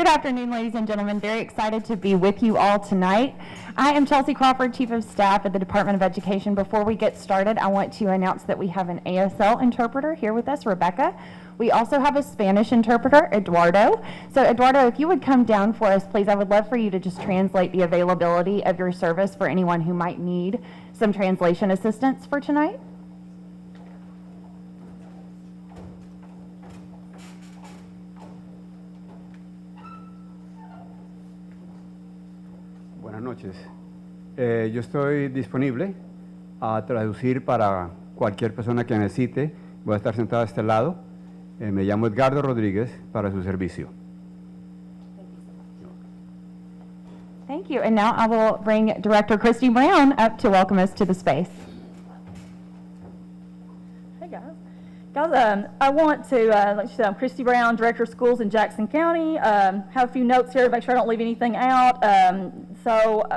Good afternoon, ladies and gentlemen. Very excited to be with you all tonight. I am Chelsea Crawford, Chief of Staff at the Department of Education. Before we get started, I want to announce that we have an ASL interpreter here with us, Rebecca. We also have a Spanish interpreter, Eduardo. So Eduardo, if you would come down for us, please, I would love for you to just translate the availability of your service for anyone who might need some translation assistance for tonight. Buenas noches. Yo estoy disponible a traducir para cualquier persona que necesite. Voy a estar sentado a este lado. Me llamo Edgardo Rodríguez para su servicio. Thank you. And now I will bring Director Christy Brown up to welcome us to the space. Hey guys. I want to, like you said, I'm Christy Brown, Director of Schools in Jackson County. Have a few notes here to make sure I don't leave anything out.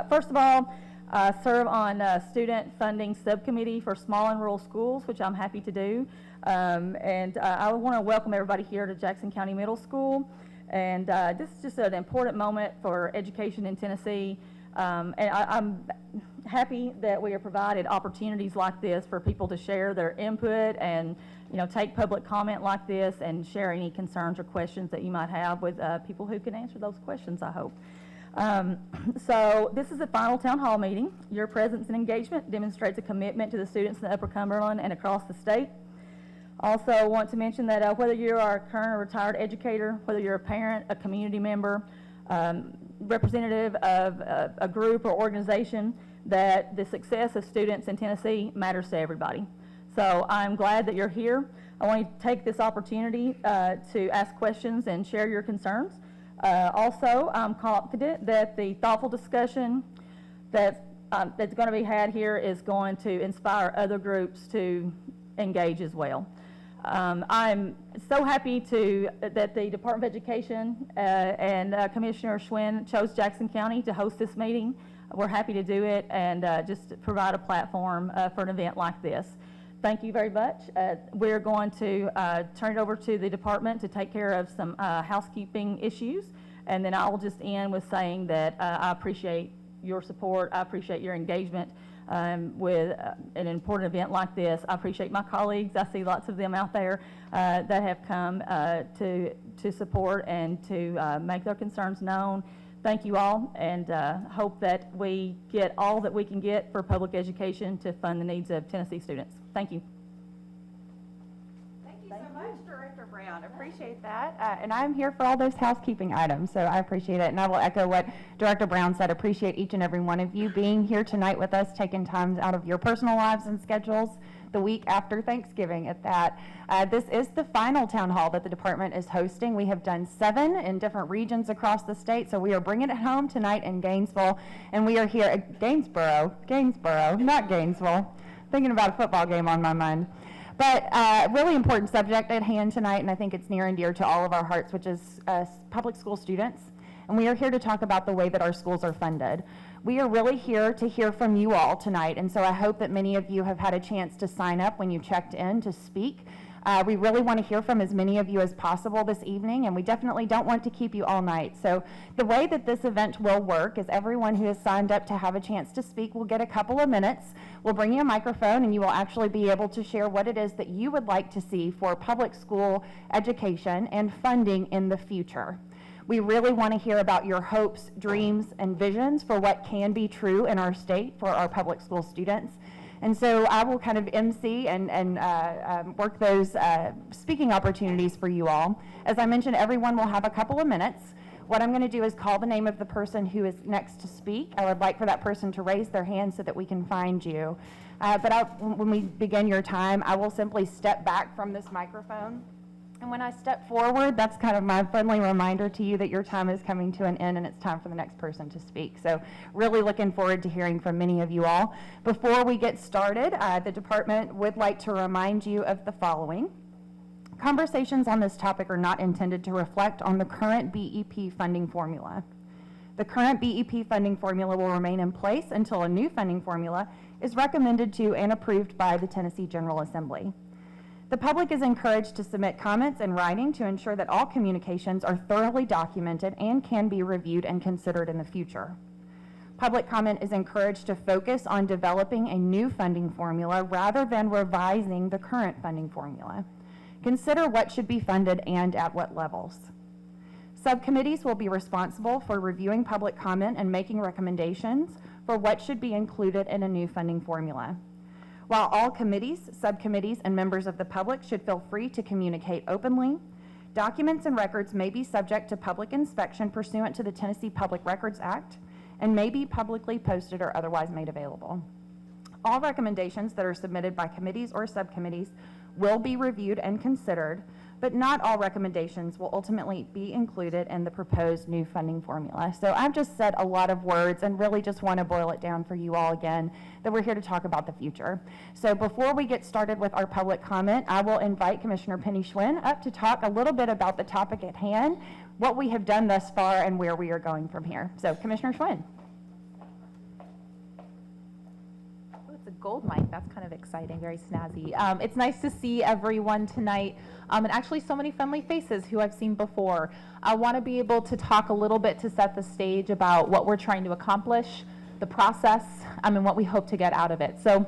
First of all, I serve on Student Funding Subcommittee for Small and Rural Schools, which I'm happy to do. I want to welcome everybody here to Jackson County Middle School. And this is just an important moment for education in Tennessee. I'm happy that we are provided opportunities like this for people to share their input and take public comment like this and share any concerns or questions that you might have with people who can answer those questions, I hope. So this is the final town hall meeting. Your presence and engagement demonstrates a commitment to the students in the Upper Cumberland and across the state. Also want to mention that whether you are a current or retired educator, whether you're a parent, a community member, representative of a group or organization, that the success of students in Tennessee matters to everybody. So I'm glad that you're here. I want to take this opportunity to ask questions and share your concerns. Also, I'm confident that the thoughtful discussion that's going to be had here is going to inspire other groups to engage as well. I'm so happy that the Department of Education and Commissioner Schwinn chose Jackson County to host this meeting. We're happy to do it and just provide a platform for an event like this. Thank you very much. We're going to turn it over to the department to take care of some housekeeping issues, and then I will just end with saying that I appreciate your support. I appreciate your engagement with an important event like this. I appreciate my colleagues. I see lots of them out there that have come to support and to make their concerns known. Thank you all, and hope that we get all that we can get for public education to fund the needs of Tennessee students. Thank you. Thank you so much, Director Brown. Appreciate that. And I'm here for all those housekeeping items, so I appreciate it. And I will echo what Director Brown said. Appreciate each and every one of you being here tonight with us, taking time out of your personal lives and schedules the week after Thanksgiving at that. This is the final town hall that the department is hosting. We have done 7 in different regions across the state, so we are bringing it home tonight in Gainesville, and we are here at Gainesboro, not Gainesville. Thinking about a football game on my mind. But really important subject at hand tonight, and I think it's near and dear to all of our hearts, which is public school students. And we are here to talk about the way that our schools are funded. We are really here to hear from you all tonight, and so I hope that many of you have had a chance to sign up when you checked in to speak. We really want to hear from as many of you as possible this evening, and we definitely don't want to keep you all night. So the way that this event will work is everyone who has signed up to have a chance to speak will get a couple of minutes. We'll bring you a microphone, and you will actually be able to share what it is that you would like to see for public school education and funding in the future. We really want to hear about your hopes, dreams, and visions for what can be true in our state for our public school students. And so I will kind of MC and work those speaking opportunities for you all. As I mentioned, everyone will have a couple of minutes. What I'm going to do is call the name of the person who is next to speak. I would like for that person to raise their hand so that we can find you. When we begin your time, I will simply step back from this microphone. And when I step forward, that's kind of my friendly reminder to you that your time is coming to an end and it's time for the next person to speak. So really looking forward to hearing from many of you all. Before we get started, the department would like to remind you of the following. Conversations on this topic are not intended to reflect on the current BEP funding formula. The current BEP funding formula will remain in place until a new funding formula is recommended to and approved by the Tennessee General Assembly. The public is encouraged to submit comments in writing to ensure that all communications are thoroughly documented and can be reviewed and considered in the future. Public comment is encouraged to focus on developing a new funding formula rather than revising the current funding formula. Consider what should be funded and at what levels. Subcommittees will be responsible for reviewing public comment and making recommendations for what should be included in a new funding formula. While all committees, subcommittees, and members of the public should feel free to communicate openly, documents and records may be subject to public inspection pursuant to the Tennessee Public Records Act and may be publicly posted or otherwise made available. All recommendations that are submitted by committees or subcommittees will be reviewed and considered, but not all recommendations will ultimately be included in the proposed new funding formula. So I've just said a lot of words and really just want to boil it down for you all again, that we're here to talk about the future. So before we get started with our public comment, I will invite Commissioner Penny Schwinn up to talk a little bit about the topic at hand, what we have done thus far, and where we are going from here. So Commissioner Schwinn. A gold mic, that's kind of exciting, very snazzy. It's nice to see everyone tonight, and actually so many friendly faces who I've seen before. I want to be able to talk a little bit to set the stage about what we're trying to accomplish, the process, and what we hope to get out of it. So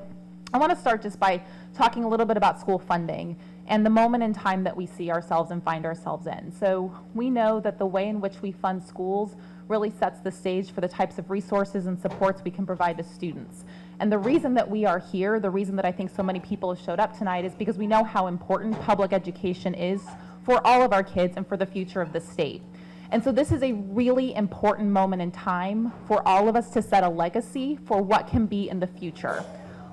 I want to start just by talking a little bit about school funding and the moment in time that we see ourselves and find ourselves in. So we know that the way in which we fund schools really sets the stage for the types of resources and supports we can provide to students. And the reason that we are here, the reason that I think so many people have showed up tonight, is because we know how important public education is for all of our kids and for the future of the state. And so this is a really important moment in time for all of us to set a legacy for what can be in the future.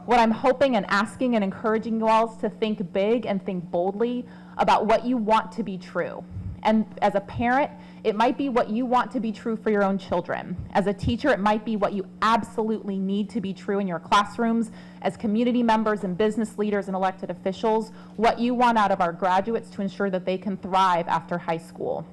What I'm hoping and asking and encouraging you all is to think big and think boldly about what you want to be true. And as a parent, it might be what you want to be true for your own children. As a teacher, it might be what you absolutely need to be true in your classrooms. As community members and business leaders and elected officials, what you want out of our graduates to ensure that they can thrive after high school.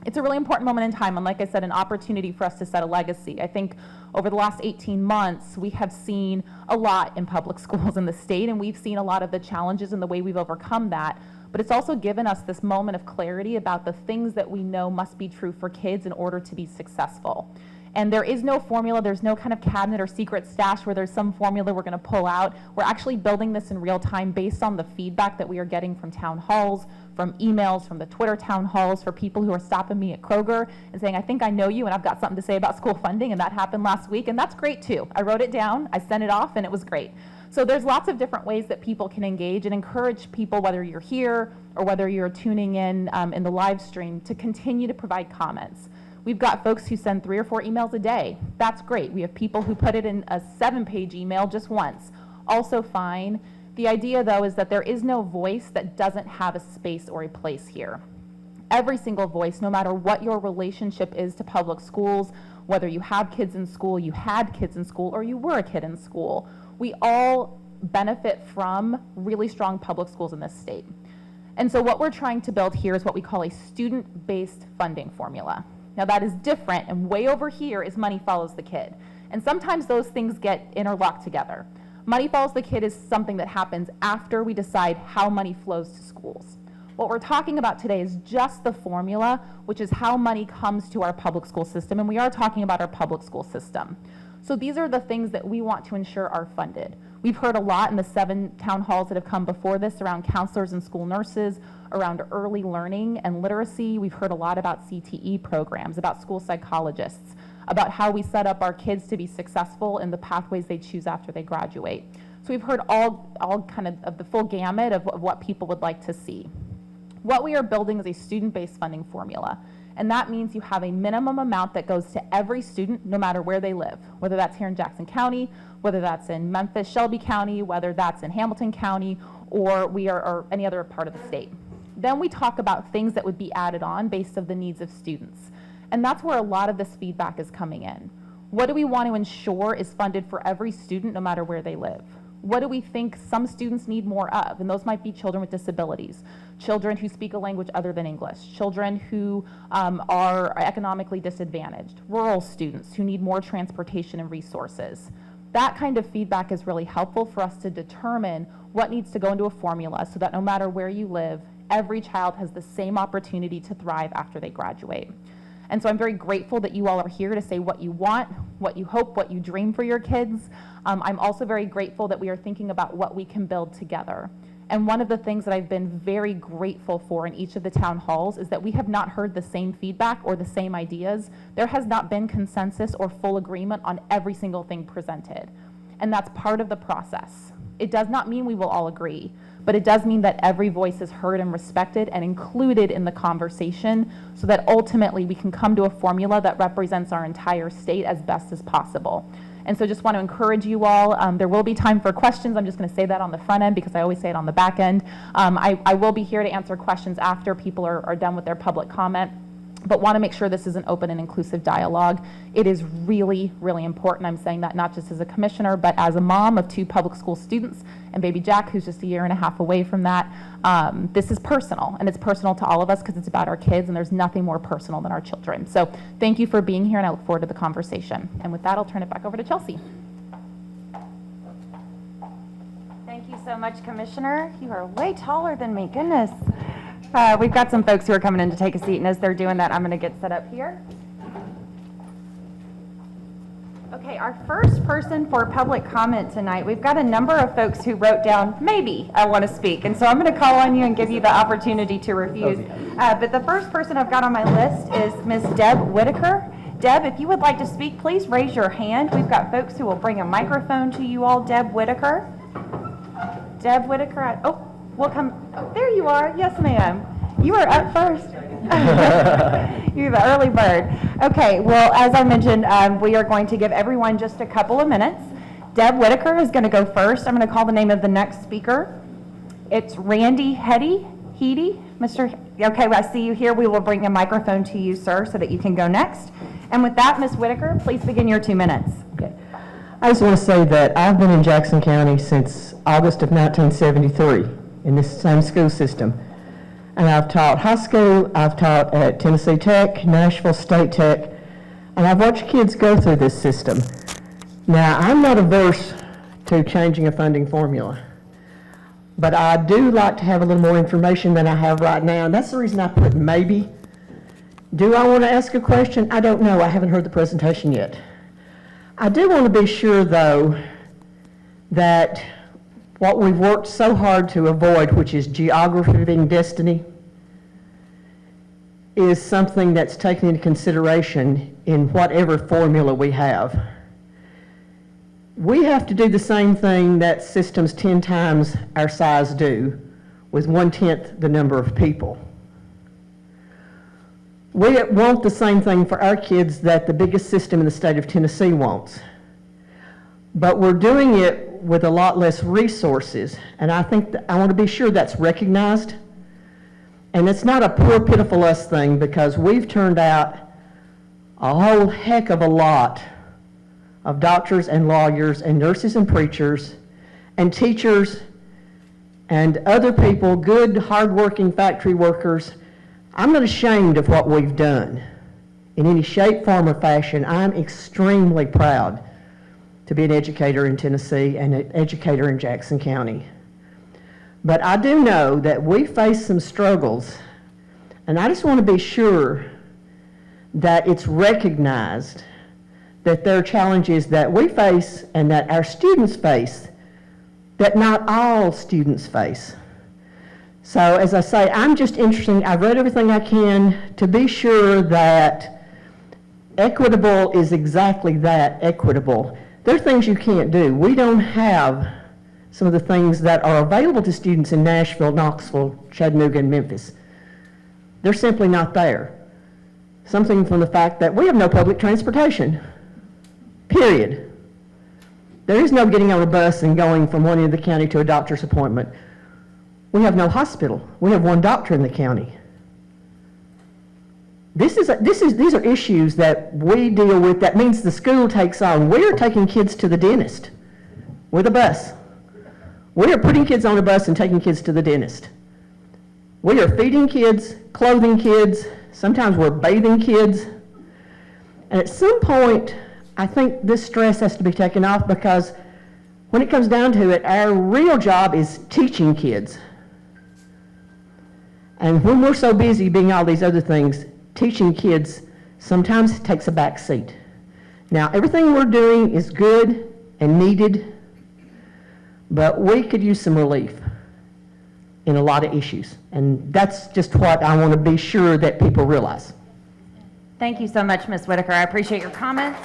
It's a really important moment in time, and like I said, an opportunity for us to set a legacy. I think over the last 18 months, we have seen a lot in public schools in the state, and we've seen a lot of the challenges and the way we've overcome that. But it's also given us this moment of clarity about the things that we know must be true for kids in order to be successful. And there is no formula, there's no kind of cabinet or secret stash where there's some formula we're going to pull out. We're actually building this in real time based on the feedback that we are getting from town halls, from emails, from the Twitter town halls, for people who are stopping me at Kroger and saying, I think I know you and I've got something to say about school funding, and that happened last week, and that's great too. I wrote it down, I sent it off, and it was great. So there's lots of different ways that people can engage, and encourage people, whether you're here or whether you're tuning in the live stream, to continue to provide comments. We've got folks who send 3 or 4 emails a day. That's great. We have people who put it in a 7-page email just once. Also fine. The idea, though, is that there is no voice that doesn't have a space or a place here. Every single voice, no matter what your relationship is to public schools, whether you have kids in school, you had kids in school, or you were a kid in school, we all benefit from really strong public schools in this state. And so what we're trying to build here is what we call a student-based funding formula. Now that is different, and way over here is money follows the kid. And sometimes those things get interlocked together. Money follows the kid is something that happens after we decide how money flows to schools. What we're talking about today is just the formula, which is how money comes to our public school system, and we are talking about our public school system. So these are the things that we want to ensure are funded. We've heard a lot in the 7 town halls that have come before this around counselors and school nurses, around early learning and literacy. We've heard a lot about CTE programs, about school psychologists, about how we set up our kids to be successful in the pathways they choose after they graduate. So we've heard all kind of the full gamut of what people would like to see. What we are building is a student-based funding formula. And that means you have a minimum amount that goes to every student, no matter where they live, whether that's here in Jackson County, whether that's in Memphis, Shelby County, whether that's in Hamilton County, or any other part of the state. Then we talk about things that would be added on based on the needs of students. And that's where a lot of this feedback is coming in. What do we want to ensure is funded for every student, no matter where they live? What do we think some students need more of? And those might be children with disabilities, children who speak a language other than English, children who are economically disadvantaged, rural students who need more transportation and resources. That kind of feedback is really helpful for us to determine what needs to go into a formula so that no matter where you live, every child has the same opportunity to thrive after they graduate. And so I'm very grateful that you all are here to say what you want, what you hope, what you dream for your kids. I'm also very grateful that we are thinking about what we can build together. And one of the things that I've been very grateful for in each of the town halls is that we have not heard the same feedback or the same ideas. There has not been consensus or full agreement on every single thing presented. And that's part of the process. It does not mean we will all agree, but it does mean that every voice is heard and respected and included in the conversation so that ultimately we can come to a formula that represents our entire state as best as possible. And so just want to encourage you all, there will be time for questions. I'm just going to say that on the front end because I always say it on the back end. I will be here to answer questions after people are done with their public comment, but want to make sure this is an open and inclusive dialogue. It is really, really important. I'm saying that not just as a commissioner, but as a mom of 2 public school students and baby Jack, who's just a year and a half away from that. This is personal, and it's personal to all of us because it's about our kids, and there's nothing more personal than our children. So thank you for being here, and I look forward to the conversation. And with that, I'll turn it back over to Chelsea. Thank you so much, Commissioner. You are way taller than me, goodness. We've got some folks who are coming in to take a seat, and as they're doing that, I'm going to get set up here. Okay, our first person for public comment tonight, we've got a number of folks who wrote down, maybe I want to speak, and so I'm going to call on you and give you the opportunity to refuse. But the first person I've got on my list is Ms. Deb Whitaker. Deb, if you would like to speak, please raise your hand. We've got folks who will bring a microphone to you all. Deb Whitaker. Deb Whitaker, we'll come, there you are, yes ma'am. You are up first. You're the early bird. Okay, well, as I mentioned, we are going to give everyone just a couple of minutes. Deb Whitaker is going to go first. I'm going to call the name of the next speaker. It's Randy Heady. Okay, I see you here. We will bring a microphone to you, sir, so that you can go next. And with that, Ms. Whitaker, please begin your 2 minutes. Okay. I just want to say that I've been in Jackson County since August of 1973 in this same school system. And I've taught high school, I've taught at Tennessee Tech, Nashville State Tech, and I've watched kids go through this system. Now, I'm not averse to changing a funding formula, but I do like to have a little more information than I have right now, and that's the reason I put maybe. Do I want to ask a question? I don't know. I haven't heard the presentation yet. I do want to be sure, though, that what we've worked so hard to avoid, which is geography being destiny, is something that's taken into consideration in whatever formula we have. We have to do the same thing that systems 10 times our size do with 1/10 the number of people. We want the same thing for our kids that the biggest system in the state of Tennessee wants. But we're doing it with a lot less resources, and I think I want to be sure that's recognized. And it's not a poor, pitiful us thing, because we've turned out a whole heck of a lot of doctors and lawyers and nurses and preachers and teachers and other people, good, hardworking factory workers. I'm not ashamed of what we've done in any shape, form, or fashion. I'm extremely proud to be an educator in Tennessee and an educator in Jackson County. But I do know that we face some struggles, and I just want to be sure that it's recognized that there are challenges that we face and that our students face that not all students face. So as I say, I'm just interested, I've read everything I can to be sure that equitable is exactly that, equitable. There are things you can't do. We don't have some of the things that are available to students in Nashville, Knoxville, Chattanooga, and Memphis. They're simply not there. Something from the fact that we have no public transportation, period. There is no getting on a bus and going from one end of the county to a doctor's appointment. We have no hospital. We have one doctor in the county. These are issues that we deal with. That means the school takes on. We are taking kids to the dentist with a bus. We are putting kids on a bus and taking kids to the dentist. We are feeding kids, clothing kids. Sometimes we're bathing kids. And at some point, I think this stress has to be taken off, because when it comes down to it, our real job is teaching kids. And when we're so busy being all these other things, teaching kids sometimes takes a back seat. Now, everything we're doing is good and needed, but we could use some relief in a lot of issues. And that's just what I want to be sure that people realize. Thank you so much, Ms. Whitaker. I appreciate your comments.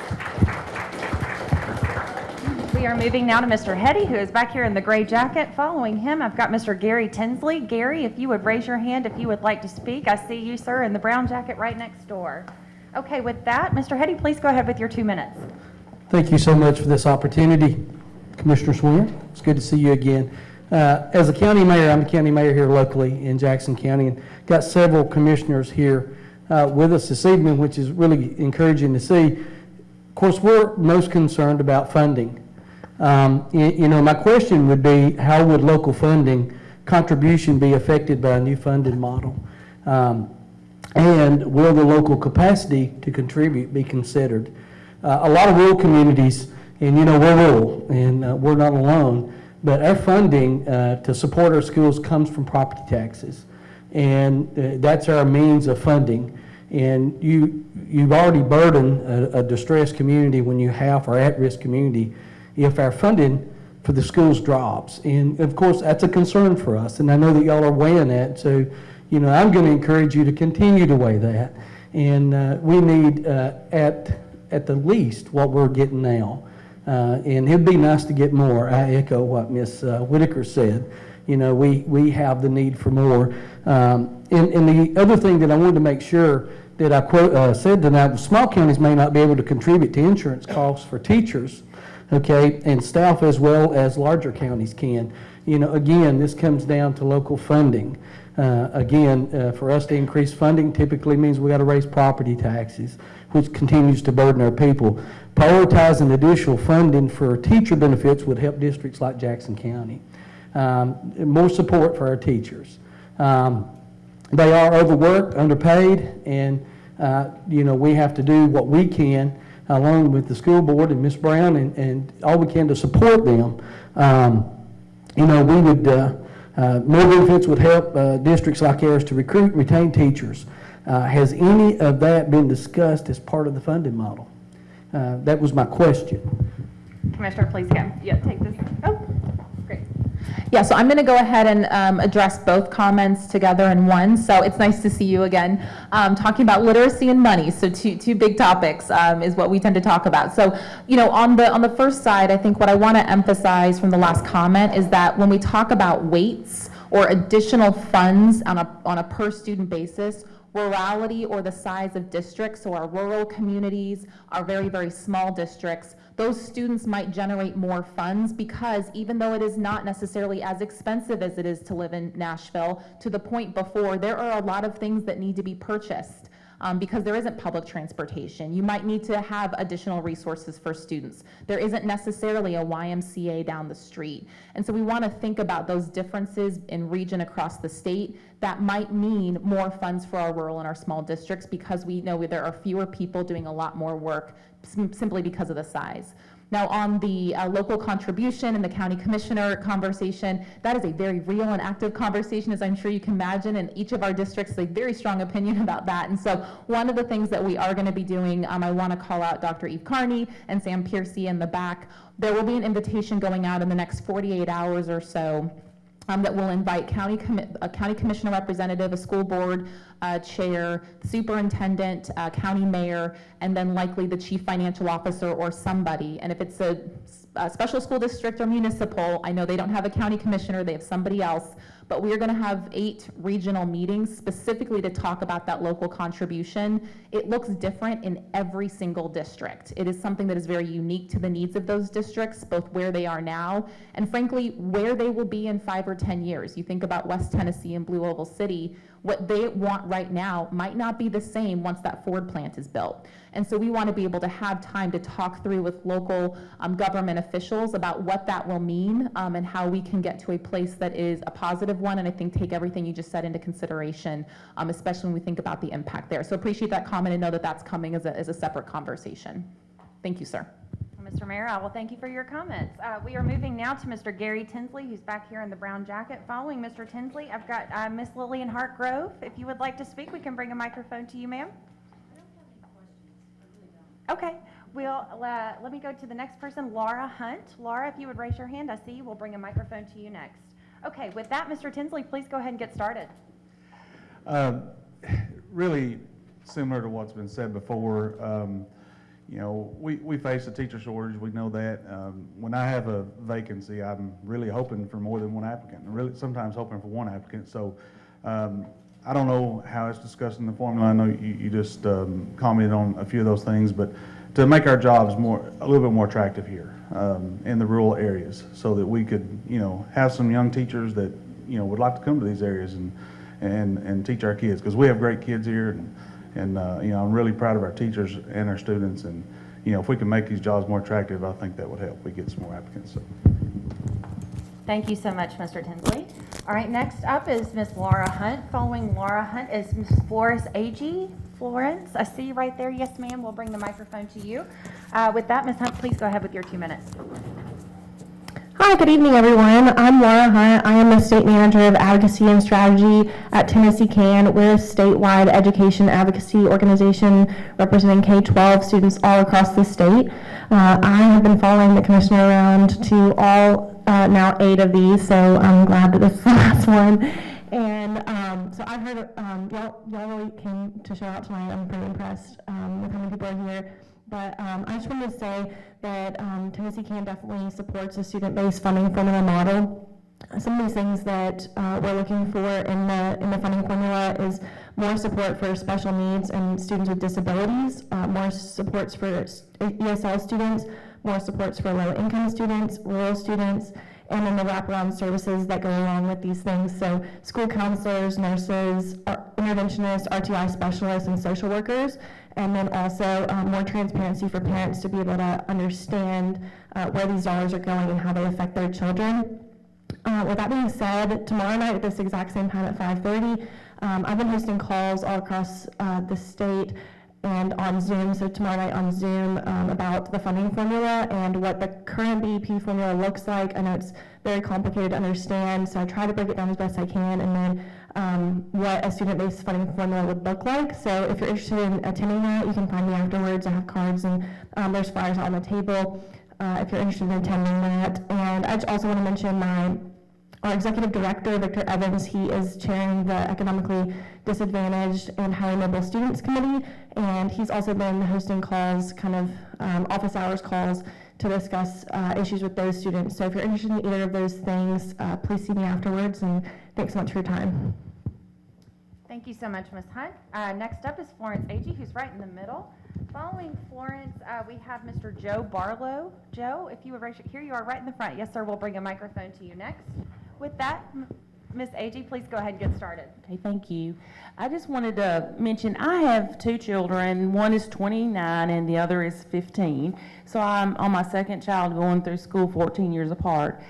We are moving now to Mr. Hetty, who is back here in the gray jacket. Following him, I've got Mr. Gary Tinsley. Gary, if you would raise your hand if you would like to speak. I see you, sir, in the brown jacket right next door. Okay, with that, Mr. Hetty, please go ahead with your 2 minutes. Thank you so much for this opportunity, Commissioner Swinger. It's good to see you again. As a county mayor, I'm the county mayor here locally in Jackson County, and got several commissioners here with us this evening, which is really encouraging to see. Of course, we're most concerned about funding. My question would be, how would local funding contribution be affected by a new funding model? And will the local capacity to contribute be considered? A lot of rural communities, and we're rural, and we're not alone, but our funding to support our schools comes from property taxes. And that's our means of funding. And you've already burdened a distressed community when you have, or at-risk community, if our funding for the schools drops. And of course, that's a concern for us, and I know that y'all are weighing that, so I'm going to encourage you to continue to weigh that. And we need at the least what we're getting now. And it'd be nice to get more. I echo what Ms. Whitaker said. We have the need for more. And the other thing that I wanted to make sure that I said tonight, small counties may not be able to contribute to insurance costs for teachers, okay, and staff, as well as larger counties can. Again, this comes down to local funding. For us to increase funding typically means we got to raise property taxes, which continues to burden our people. Prioritizing additional funding for teacher benefits would help districts like Jackson County. More support for our teachers. They are overworked, underpaid, and we have to do what we can along with the school board and Ms. Brown and all we can to support them. We would more benefits would help districts like ours to recruit and retain teachers. Has any of that been discussed as part of the funding model? That was my question. Commissioner, please take this. Oh, great. Yeah, so I'm going to go ahead and address both comments together in one. So it's nice to see you again. Talking about literacy and money, so two big topics is what we tend to talk about. So, on the first side, I think what I want to emphasize from the last comment is that when we talk about weights or additional funds on a per student basis, rurality or the size of districts, so our rural communities, our very, very small districts, those students might generate more funds because even though it is not necessarily as expensive as it is to live in Nashville, to the point before, there are a lot of things that need to be purchased because there isn't public transportation. You might need to have additional resources for students. There isn't necessarily a YMCA down the street. And so we want to think about those differences in region across the state that might mean more funds for our rural and our small districts because we know there are fewer people doing a lot more work simply because of the size. Now, on the local contribution and the county commissioner conversation, that is a very real and active conversation, as I'm sure you can imagine, and each of our districts has a very strong opinion about that. And so one of the things that we are going to be doing, I want to call out Dr. Eve Carney and Sam Piercy in the back. There will be an invitation going out in the next 48 hours or so that will invite a county commissioner representative, a school board chair, superintendent, county mayor, and then likely the chief financial officer or somebody. And if it's a special school district or municipal, I know they don't have a county commissioner, they have somebody else, but we are going to have 8 regional meetings specifically to talk about that local contribution. It looks different in every single district. It is something that is very unique to the needs of those districts, both where they are now and frankly where they will be in 5 or 10 years. You think about West Tennessee and Blue Oval City, what they want right now might not be the same once that Ford plant is built. And so we want to be able to have time to talk through with local government officials about what that will mean and how we can get to a place that is a positive one, and I think take everything you just said into consideration, especially when we think about the impact there. So appreciate that comment and know that that's coming as a separate conversation. Thank you, sir. Mr. Mayor, I will thank you for your comments. We are moving now to Mr. Gary Tinsley, who's back here in the brown jacket. Following Mr. Tinsley, I've got Miss Lillian Hartgrove. If you would like to speak, we can bring a microphone to you, ma'am. Okay, let me go to the next person, Laura Hunt. Laura, if you would raise your hand, I see you. We'll bring a microphone to you next. Okay, with that, Mr. Tinsley, please go ahead and get started. Really similar to what's been said before. You know, we face a teacher shortage, we know that. When I have a vacancy, I'm really hoping for more than one applicant, and really sometimes hoping for one applicant. So I don't know how it's discussed in the formula. I know you just commented on a few of those things, but to make our jobs a little bit more attractive here in the rural areas, so that we could, you know, have some young teachers that, you know, would like to come to these areas and teach our kids, because we have great kids here, and you know, I'm really proud of our teachers and our students, and you know, if we can make these jobs more attractive, I think that would help. We get some more applicants. So. Thank you so much, Mr. Tinsley. All right, next up is Miss Laura Hunt. Following Laura Hunt is Miss Florence Agee. Florence, I see you right there. Yes, ma'am. We'll bring the microphone to you. With that, Ms. Hunt, please go ahead with your 2 minutes. Hi, good evening, everyone. I'm Laura Hunt. I am the State Manager of Advocacy and Strategy at Tennessee CAN. We're a statewide education advocacy organization representing K-12 students all across the state. I have been following the commissioner around to all now 8 of these, so I'm glad that this is the last one. And so I've heard y'all really came to show out tonight. I'm pretty impressed with how many people are here. But I just wanted to say that Tennessee CAN definitely supports a student-based funding formula model. Some of these things that we're looking for in the funding formula is more support for special needs and students with disabilities, more supports for ESL students, more supports for low-income students, rural students, and then the wraparound services that go along with these things. So school counselors, nurses, interventionists, RTI specialists, and social workers. And then also more transparency for parents to be able to understand where these dollars are going and how they affect their children. With that being said, tomorrow night at this exact same time at 5:30, I've been hosting calls all across the state and on Zoom, so tomorrow night on Zoom, about the funding formula and what the current BEP formula looks like. I know it's very complicated to understand, so I try to break it down as best I can, and then what a student-based funding formula would look like. So if you're interested in attending that, you can find me afterwards. I have cards and there's flyers on the table if you're interested in attending that. And I just also want to mention our executive director, Victor Evans. He is chairing the Economically Disadvantaged and Highly Mobile Students Committee, and he's also been hosting calls, kind of office hours calls, to discuss issues with those students. So if you're interested in either of those things, please see me afterwards, and thanks so much for your time. Thank you so much, Ms. Hunt. Next up is Florence Agee, who's right in the middle. Following Florence, we have Mr. Joe Barlow. Joe, if you would raise your, here you are right in the front. Yes, sir, we'll bring a microphone to you next. With that, Ms. Agee, please go ahead and get started. Okay, thank you. I just wanted to mention I have 2 children. One is 29 and the other is 15. So I'm on my second child going through school 14 years apart.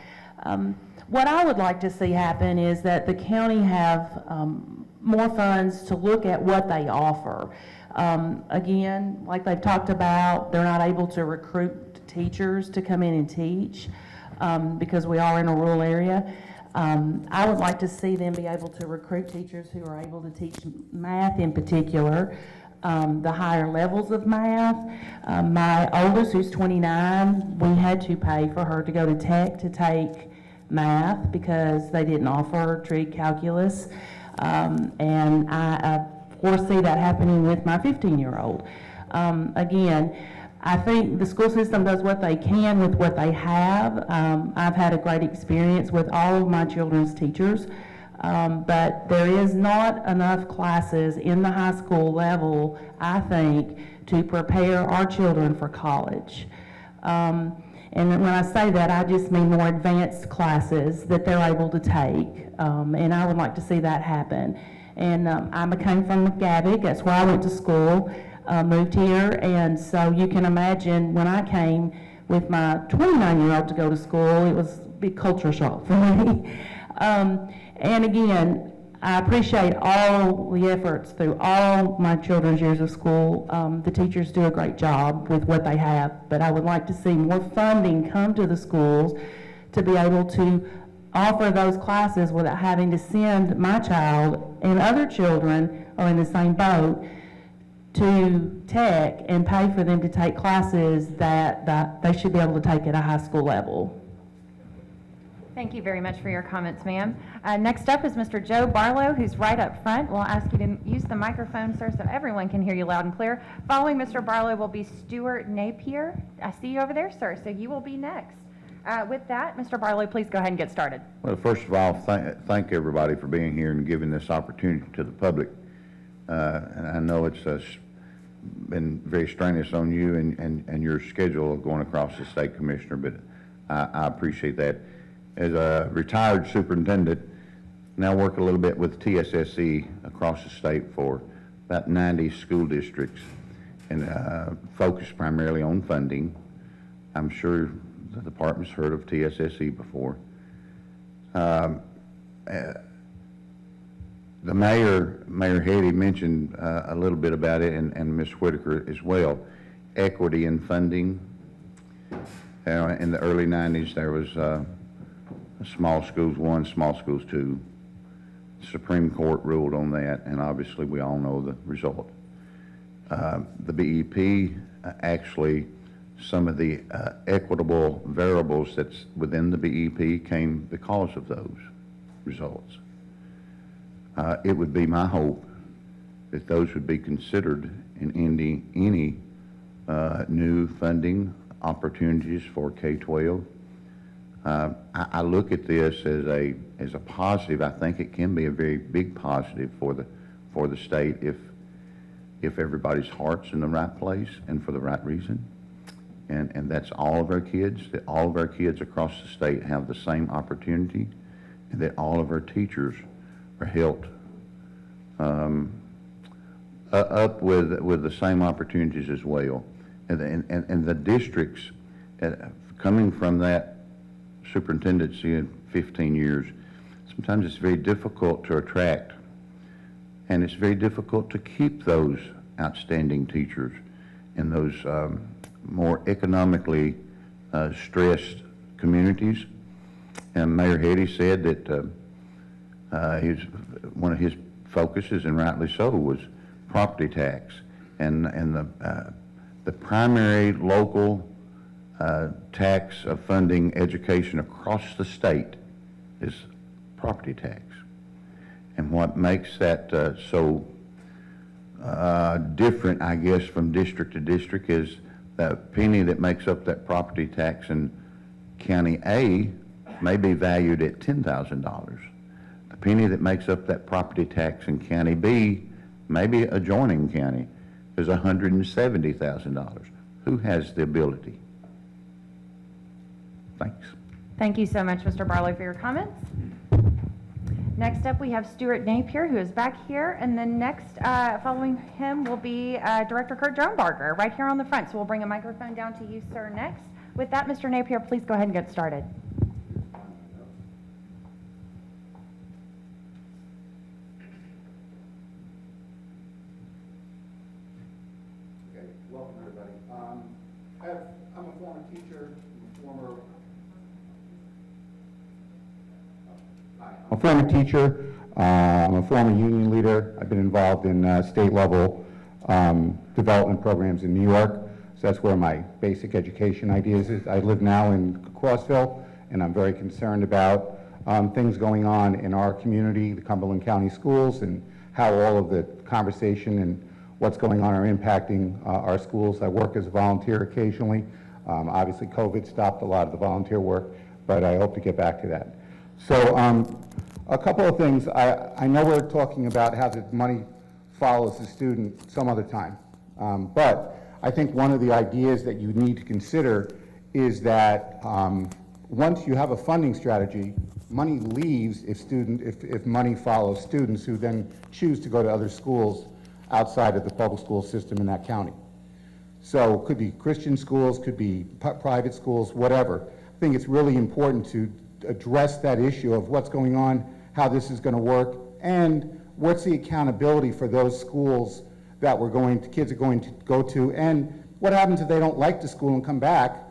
What I would like to see happen is that the county have more funds to look at what they offer. Again, like they've talked about, they're not able to recruit teachers to come in and teach because we are in a rural area. I would like to see them be able to recruit teachers who are able to teach math in particular, the higher levels of math. My oldest, who's 29, we had to pay for her to go to tech to take math because they didn't offer trig calculus. And I foresee that happening with my 15-year-old. Again, I think the school system does what they can with what they have. I've had a great experience with all of my children's teachers, but there is not enough classes in the high school level, I think, to prepare our children for college. And when I say that, I just mean more advanced classes that they're able to take, and I would like to see that happen. And I came from McGavick, that's where I went to school, moved here, and so you can imagine when I came with my 29-year-old to go to school, it was a big culture shock for me. And again, I appreciate all the efforts through all my children's years of school. The teachers do a great job with what they have, but I would like to see more funding come to the schools to be able to offer those classes without having to send my child and other children are in the same boat to tech and pay for them to take classes that they should be able to take at a high school level. Thank you very much for your comments, ma'am. Next up is Mr. Joe Barlow, who's right up front. We'll ask you to use the microphone, sir, so everyone can hear you loud and clear. Following Mr. Barlow will be Stuart Napier. I see you over there, sir, so you will be next. With that, Mr. Barlow, please go ahead and get started. Well, first of all, thank everybody for being here and giving this opportunity to the public. And I know it's been very strenuous on you and your schedule going across the state, Commissioner, but I appreciate that. As a retired superintendent, now work a little bit with TSSE across the state for about 90 school districts and focus primarily on funding. I'm sure the department's heard of TSSE before. The Mayor Hetty mentioned a little bit about it, and Ms. Whitaker as well. Equity in funding. In the early 90s, there was small schools 1, small schools 2. Supreme Court ruled on that, and obviously we all know the result. The BEP, actually, some of the equitable variables that's within the BEP came because of those results. It would be my hope that those would be considered in any new funding opportunities for K-12. I look at this as a positive. I think it can be a very big positive for the state if everybody's heart's in the right place and for the right reason. And that's all of our kids, that all of our kids across the state have the same opportunity, and that all of our teachers are helped up with the same opportunities as well. And the districts, coming from that superintendency in 15 years, sometimes it's very difficult to attract, and it's very difficult to keep those outstanding teachers in those more economically stressed communities. And Mayor Hetty said that one of his focuses, and rightly so, was property tax. And the primary local tax of funding education across the state is property tax. And what makes that so different, I guess, from district to district is the penny that makes up that property tax in County A may be valued at $10,000. The penny that makes up that property tax in County B, maybe adjoining county, is $170,000. Who has the ability? Thanks. Thank you so much, Mr. Barlow, for your comments. Next up, we have Stuart Napier, who is back here, and then next, following him will be Director Kurt Drumbarger, right here on the front. So we'll bring a microphone down to you, sir, next. With that, Mr. Napier, please go ahead and get started. Okay, welcome everybody. I'm a former teacher, I'm a former union leader. I've been involved in state level development programs in New York. So that's where my basic education ideas is. I live now in Crossville, and I'm very concerned about things going on in our community, the Cumberland County schools, and how all of the conversation and what's going on are impacting our schools. I work as a volunteer occasionally. Obviously, COVID stopped a lot of the volunteer work, but I hope to get back to that. So a couple of things. I know we're talking about how the money follows the student some other time, but I think one of the ideas that you need to consider is that once you have a funding strategy, money leaves if money follows students who then choose to go to other schools outside of the public school system in that county. So it could be Christian schools, could be private schools, whatever. I think it's really important to address that issue of what's going on, how this is going to work, and what's the accountability for those schools that kids are going to go to, and what happens if they don't like the school and come back?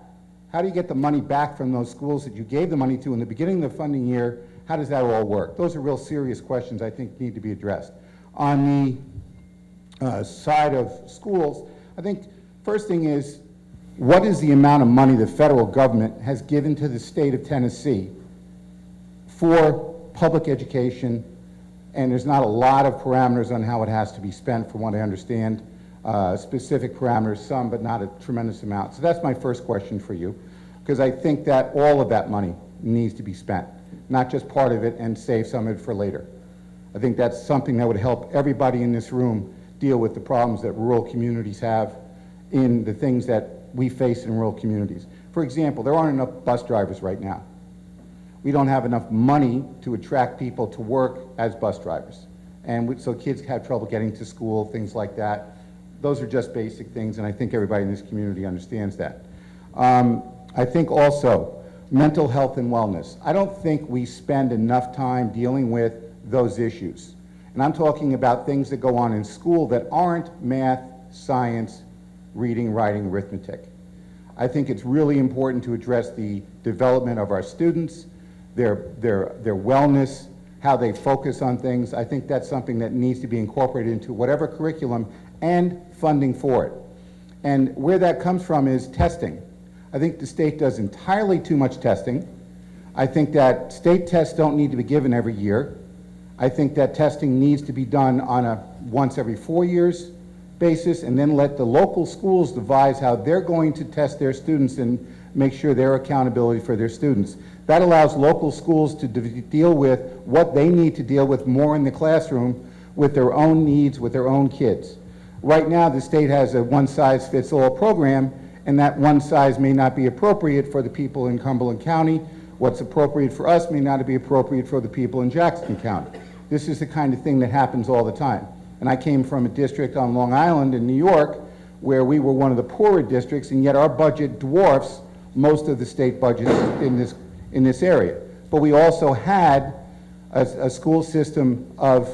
How do you get the money back from those schools that you gave the money to in the beginning of the funding year? How does that all work? Those are real serious questions I think need to be addressed. On the side of schools, I think first thing is, what is the amount of money the federal government has given to the state of Tennessee for public education? And there's not a lot of parameters on how it has to be spent, from what I understand. Specific parameters, some, but not a tremendous amount. So that's my first question for you, because I think that all of that money needs to be spent, not just part of it and save some of it for later. I think that's something that would help everybody in this room deal with the problems that rural communities have in the things that we face in rural communities. For example, there aren't enough bus drivers right now. We don't have enough money to attract people to work as bus drivers. And so kids have trouble getting to school, things like that. Those are just basic things, and I think everybody in this community understands that. I think also mental health and wellness. I don't think we spend enough time dealing with those issues. And I'm talking about things that go on in school that aren't math, science, reading, writing, arithmetic. I think it's really important to address the development of our students, their wellness, how they focus on things. I think that's something that needs to be incorporated into whatever curriculum and funding for it. And where that comes from is testing. I think the state does entirely too much testing. I think that state tests don't need to be given every year. I think that testing needs to be done on a once every 4 years basis, and then let the local schools devise how they're going to test their students and make sure their accountability for their students. That allows local schools to deal with what they need to deal with more in the classroom with their own needs, with their own kids. Right now, the state has a one-size-fits-all program, and that one size may not be appropriate for the people in Cumberland County. What's appropriate for us may not be appropriate for the people in Jackson County. This is the kind of thing that happens all the time. And I came from a district on Long Island in New York where we were one of the poorer districts, and yet our budget dwarfs most of the state budgets in this area. But we also had a school system of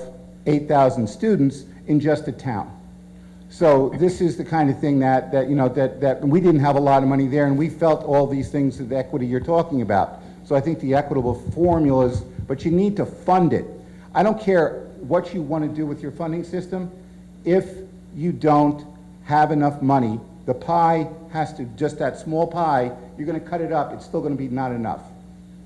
8,000 students in just a town. So this is the kind of thing that we didn't have a lot of money there, and we felt all these things of the equity you're talking about. So I think the equitable formulas, but you need to fund it. I don't care what you want to do with your funding system. If you don't have enough money, the pie has to, just that small pie, you're going to cut it up, it's still going to be not enough.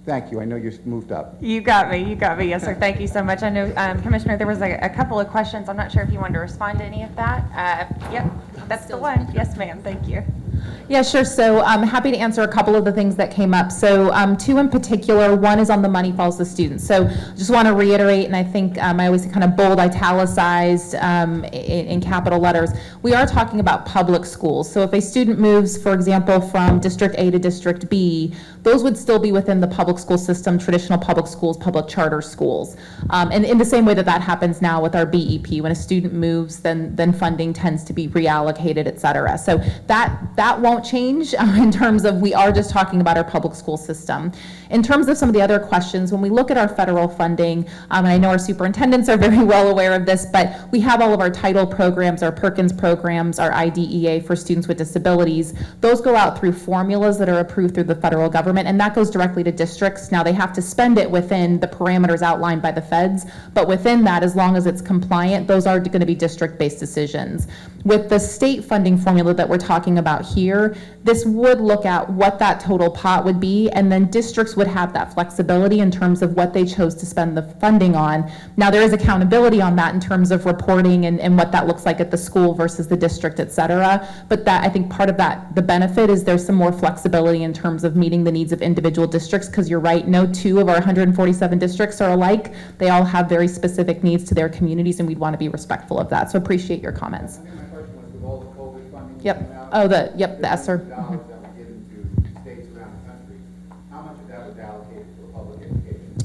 Thank you. I know you're moved up. You got me. Yes, sir. Thank you so much. I know, Commissioner, there was a couple of questions. I'm not sure if you wanted to respond to any of that. Yep, that's the one. Yes, ma'am. Thank you. Yeah, sure. So I'm happy to answer a couple of the things that came up. So two in particular, one is on the money follows the student. So just want to reiterate, and I think I always kind of bold italicized in capital letters, we are talking about public schools. So if a student moves, for example, from District A to District B, those would still be within the public school system, traditional public schools, public charter schools. And in the same way that happens now with our BEP, when a student moves, then funding tends to be reallocated, et cetera. So that won't change in terms of, we are just talking about our public school system. In terms of some of the other questions, when we look at our federal funding, and I know our superintendents are very well aware of this, but we have all of our title programs, our Perkins programs, our IDEA for students with disabilities. Those go out through formulas that are approved through the federal government, and that goes directly to districts. Now, they have to spend it within the parameters outlined by the feds, but within that, as long as it's compliant, those are going to be district-based decisions. With the state funding formula that we're talking about here, this would look at what that total pot would be, and then districts would have that flexibility in terms of what they chose to spend the funding on. Now, there is accountability on that in terms of reporting and what that looks like at the school versus the district, et cetera. But that, I think part of that, the benefit is there's some more flexibility in terms of meeting the needs of individual districts, because you're right, no two of our 147 districts are alike. They all have very specific needs to their communities, and we'd want to be respectful of that. So appreciate your comments. All the COVID funding Yep. Oh, the ESSER. That were given to states around the country. How much of that was allocated for public education?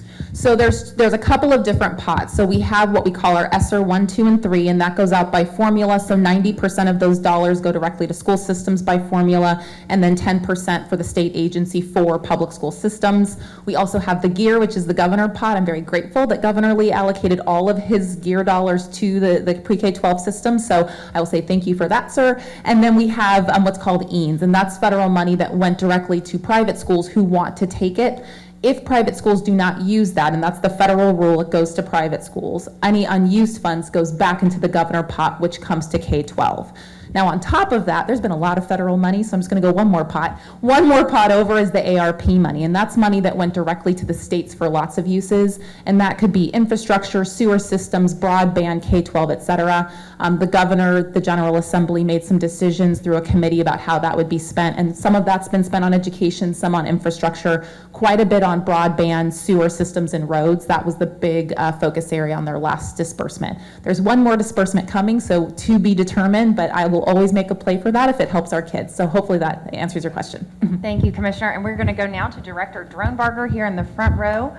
So there's a couple of different pots. So we have what we call our ESSER 1, 2, and 3, and that goes out by formula. So 90% of those dollars go directly to school systems by formula, and then 10% for the state agency for public school systems. We also have the GEAR, which is the governor pot. I'm very grateful that Governor Lee allocated all of his GEAR dollars to the pre-K-12 system. So I will say thank you for that, sir. And then we have what's called EANS, and that's federal money that went directly to private schools who want to take it. If private schools do not use that, and that's the federal rule, it goes to private schools, any unused funds goes back into the governor pot, which comes to K-12. Now, on top of that, there's been a lot of federal money, so I'm just going to go one more pot. One more pot over is the ARP money, and that's money that went directly to the states for lots of uses, and that could be infrastructure, sewer systems, broadband, K-12, et cetera. The governor, the General Assembly made some decisions through a committee about how that would be spent, and some of that's been spent on education, some on infrastructure, quite a bit on broadband, sewer systems, and roads. That was the big focus area on their last disbursement. There's one more disbursement coming, so to be determined, but I will always make a play for that if it helps our kids. So hopefully that answers your question. Thank you, Commissioner. And we're going to go now to Director Dronebarger here in the front row.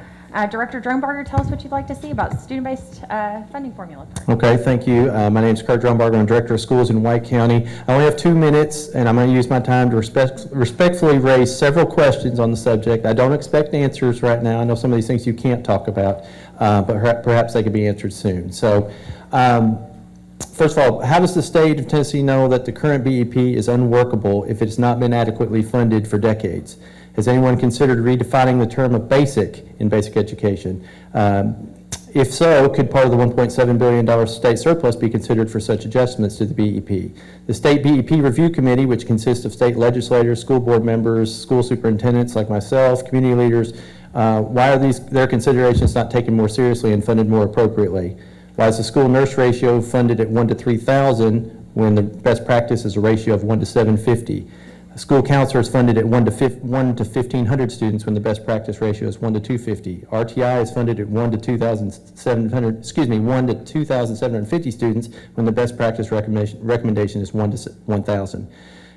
Director Dronebarger, tell us what you'd like to see about student-based funding formula. Okay, thank you. My name is Kurt Dronebarger. I'm Director of Schools in White County. I only have 2 minutes, and I'm going to use my time to respectfully raise several questions on the subject. I don't expect answers right now. I know some of these things you can't talk about, but perhaps they could be answered soon. So, first of all, how does the state of Tennessee know that the current BEP is unworkable if it has not been adequately funded for decades? Has anyone considered redefining the term of basic in basic education? If so, could part of the $1.7 billion state surplus be considered for such adjustments to the BEP? The State BEP Review Committee, which consists of state legislators, school board members, school superintendents like myself, community leaders, why are their considerations not taken more seriously and funded more appropriately? Why is the school nurse ratio funded at 1 to 3,000 when the best practice is a ratio of 1 to 750? A school counselor is funded at 1 to 1,500 students when the best practice ratio is 1 to 250. RTI is funded at 1 to 2,750 students when the best practice recommendation is 1 to 1,000.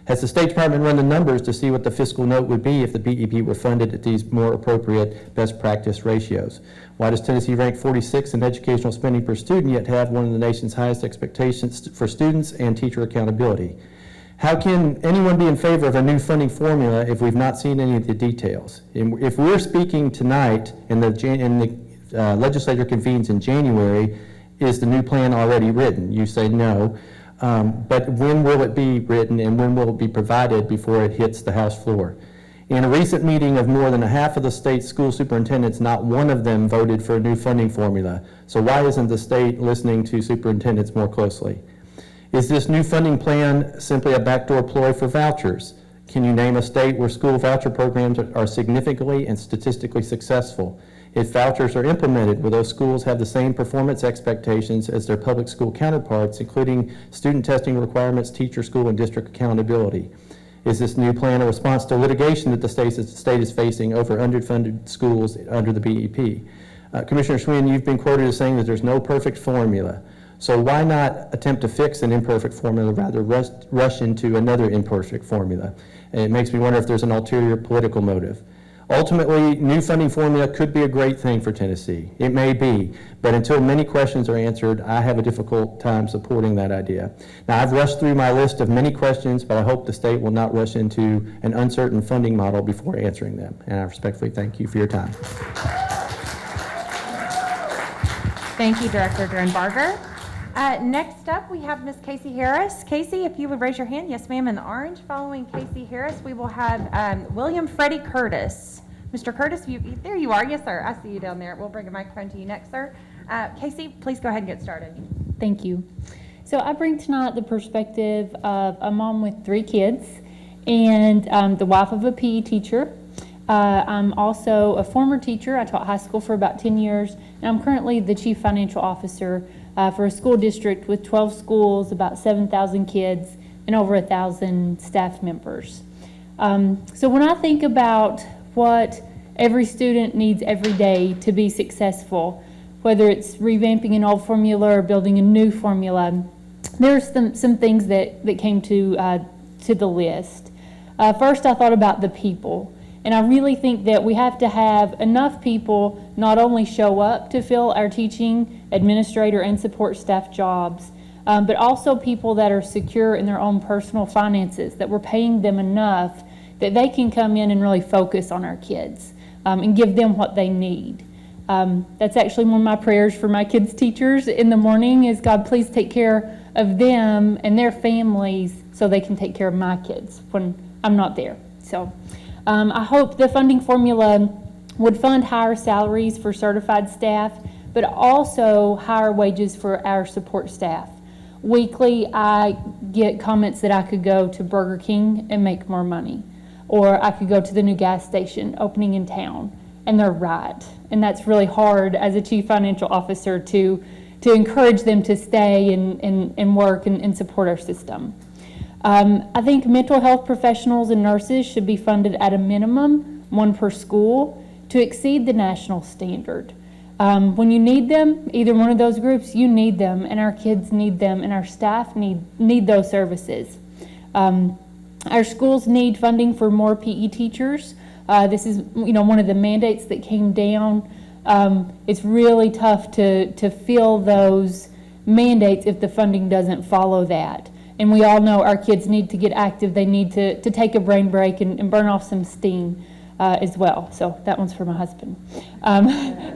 Has the State Department run the numbers to see what the fiscal note would be if the BEP were funded at these more appropriate best practice ratios? Why does Tennessee rank 46 in educational spending per student yet have one of the nation's highest expectations for students and teacher accountability? How can anyone be in favor of a new funding formula if we've not seen any of the details? And if we're speaking tonight and the legislature convenes in January, is the new plan already written? You say no. But when will it be written and when will it be provided before it hits the House floor? In a recent meeting of more than a half of the state's school superintendents, not one of them voted for a new funding formula. So why isn't the state listening to superintendents more closely? Is this new funding plan simply a backdoor ploy for vouchers? Can you name a state where school voucher programs are significantly and statistically successful? If vouchers are implemented, will those schools have the same performance expectations as their public school counterparts, including student testing requirements, teacher, school, and district accountability? Is this new plan a response to litigation that the state is facing over underfunded schools under the BEP? Commissioner Schwinn, you've been quoted as saying that there's no perfect formula. So why not attempt to fix an imperfect formula, rather rush into another imperfect formula? And it makes me wonder if there's an ulterior political motive. Ultimately, new funding formula could be a great thing for Tennessee. It may be, but until many questions are answered, I have a difficult time supporting that idea. Now, I've rushed through my list of many questions, but I hope the state will not rush into an uncertain funding model before answering them. And I respectfully thank you for your time. Thank you, Director Dronebarger. Next up, we have Ms. Casey Harris. Casey, if you would raise your hand. Yes, ma'am, in the orange. Following Casey Harris, we will have William Freddie Curtis. Mr. Curtis, there you are. Yes, sir. I see you down there. We'll bring a microphone to you next, sir. Casey, please go ahead and get started. Thank you. So I bring tonight the perspective of a mom with 3 kids and the wife of a PE teacher. I'm also a former teacher. I taught high school for about 10 years, and I'm currently the chief financial officer for a school district with 12 schools, about 7,000 kids, and over 1,000 staff members. So when I think about what every student needs every day to be successful, whether it's revamping an old formula or building a new formula, there's some things that came to the list. First, I thought about the people. And I really think that we have to have enough people not only show up to fill our teaching, administrator, and support staff jobs, but also people that are secure in their own personal finances, that we're paying them enough that they can come in and really focus on our kids and give them what they need. That's actually one of my prayers for my kids' teachers in the morning is, God, please take care of them and their families so they can take care of my kids when I'm not there. So I hope the funding formula would fund higher salaries for certified staff, but also higher wages for our support staff. Weekly, I get comments that I could go to Burger King and make more money, or I could go to the new gas station opening in town, and they're right. And that's really hard as a chief financial officer to encourage them to stay and work and support our system. I think mental health professionals and nurses should be funded at a minimum, one per school, to exceed the national standard. When you need them, either one of those groups, you need them, and our kids need them, and our staff need those services. Our schools need funding for more PE teachers. This is, one of the mandates that came down. It's really tough to fill those mandates if the funding doesn't follow that. And we all know our kids need to get active. They need to take a brain break and burn off some steam as well. So that one's for my husband.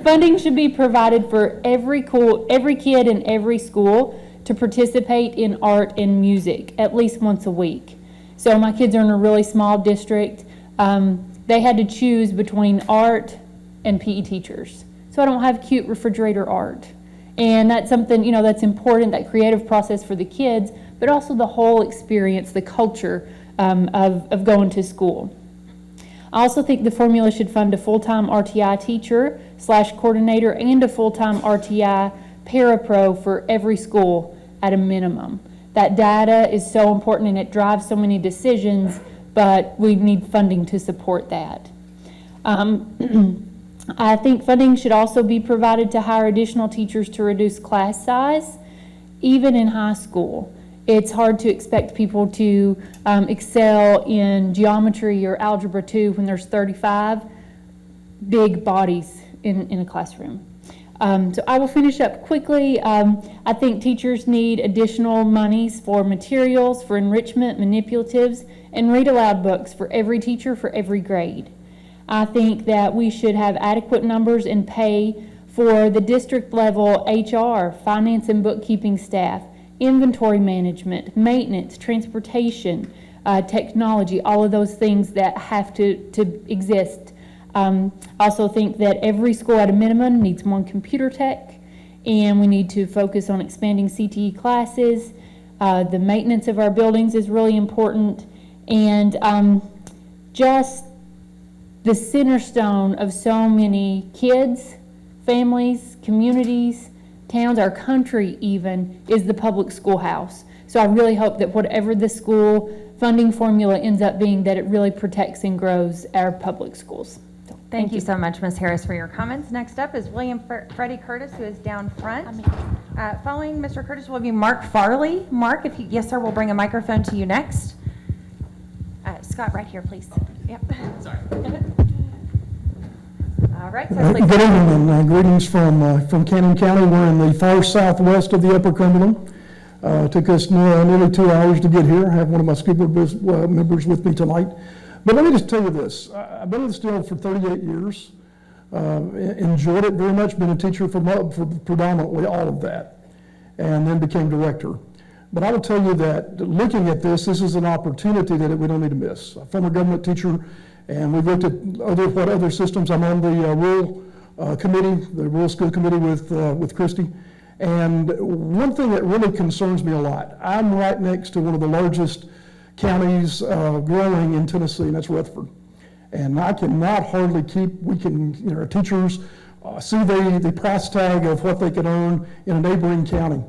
Funding should be provided for every kid in every school to participate in art and music at least once a week. So my kids are in a really small district. They had to choose between art and PE teachers. So I don't have cute refrigerator art. And that's something, that's important, that creative process for the kids, but also the whole experience, the culture of going to school. I also think the formula should fund a full-time RTI teacher / coordinator and a full-time RTI parapro for every school at a minimum. That data is so important and it drives so many decisions, but we need funding to support that. I think funding should also be provided to hire additional teachers to reduce class size, even in high school. It's hard to expect people to excel in geometry or algebra 2 when there's 35 big bodies in a classroom. So I will finish up quickly. I think teachers need additional monies for materials, for enrichment, manipulatives, and read aloud books for every teacher for every grade. I think that we should have adequate numbers and pay for the district level HR, finance and bookkeeping staff, inventory management, maintenance, transportation, technology, all of those things that have to exist. I also think that every school at a minimum needs one computer tech, and we need to focus on expanding CTE classes. The maintenance of our buildings is really important, and just the centerstone of so many kids, families, communities, towns, our country even, is the public schoolhouse. So I really hope that whatever the school funding formula ends up being, that it really protects and grows our public schools. So, Thank you so much, Ms. Harris, for your comments. Next up is William Freddie Curtis, who is down front. Following Mr. Curtis will be Mark Farley. Mark, yes, sir, we'll bring a microphone to you next. Scott, right here, please. Yep. Sorry. All right, so please. Good evening, and greetings from Cannon County. We're in the far southwest of the Upper Cumberland. Took us nearly 2 hours to get here. I have one of my school board members with me tonight. But let me just tell you this. I've been in the Still for 38 years. Enjoyed it very much. Been a teacher for predominantly all of that, and then became director. But I will tell you that looking at this is an opportunity that we don't need to miss. A former government teacher, and we've looked at what other systems. I'm on the rural committee, the rural school committee with Christy. And one thing that really concerns me a lot, I'm right next to one of the largest counties growing in Tennessee, and that's Rutherford. And I cannot hardly our teachers see the price tag of what they could earn in a neighboring county.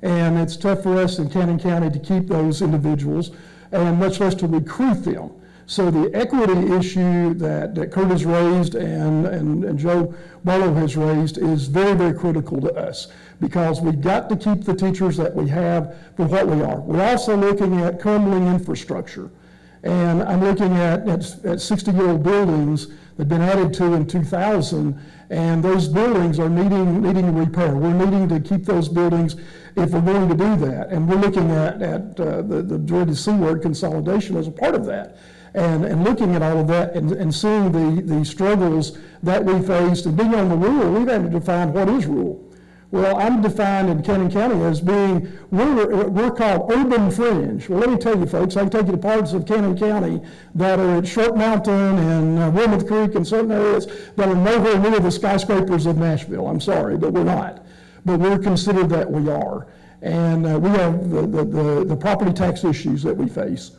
And it's tough for us in Cannon County to keep those individuals, and much less to recruit them. So the equity issue that Kurt has raised and Joe Barlow has raised is very, very critical to us, because we've got to keep the teachers that we have for what we are. We're also looking at crumbling infrastructure. And I'm looking at 60-year-old buildings that have been added to in 2000, and those buildings are needing repair. We're needing to keep those buildings if we're going to do that. And we're looking at the dreaded C word, consolidation, as a part of that. And looking at all of that and seeing the struggles that we faced, and being on the rural, we've had to define what is rural. Well, I'm defined in Cannon County as being, we're called urban fringe. Well, let me tell you folks, I can take you to parts of Cannon County that are at Short Mountain and Wilmouth Creek and certain areas that are nowhere near the skyscrapers of Nashville. I'm sorry, but we're not. But we're considered that we are. And we have the property tax issues that we face.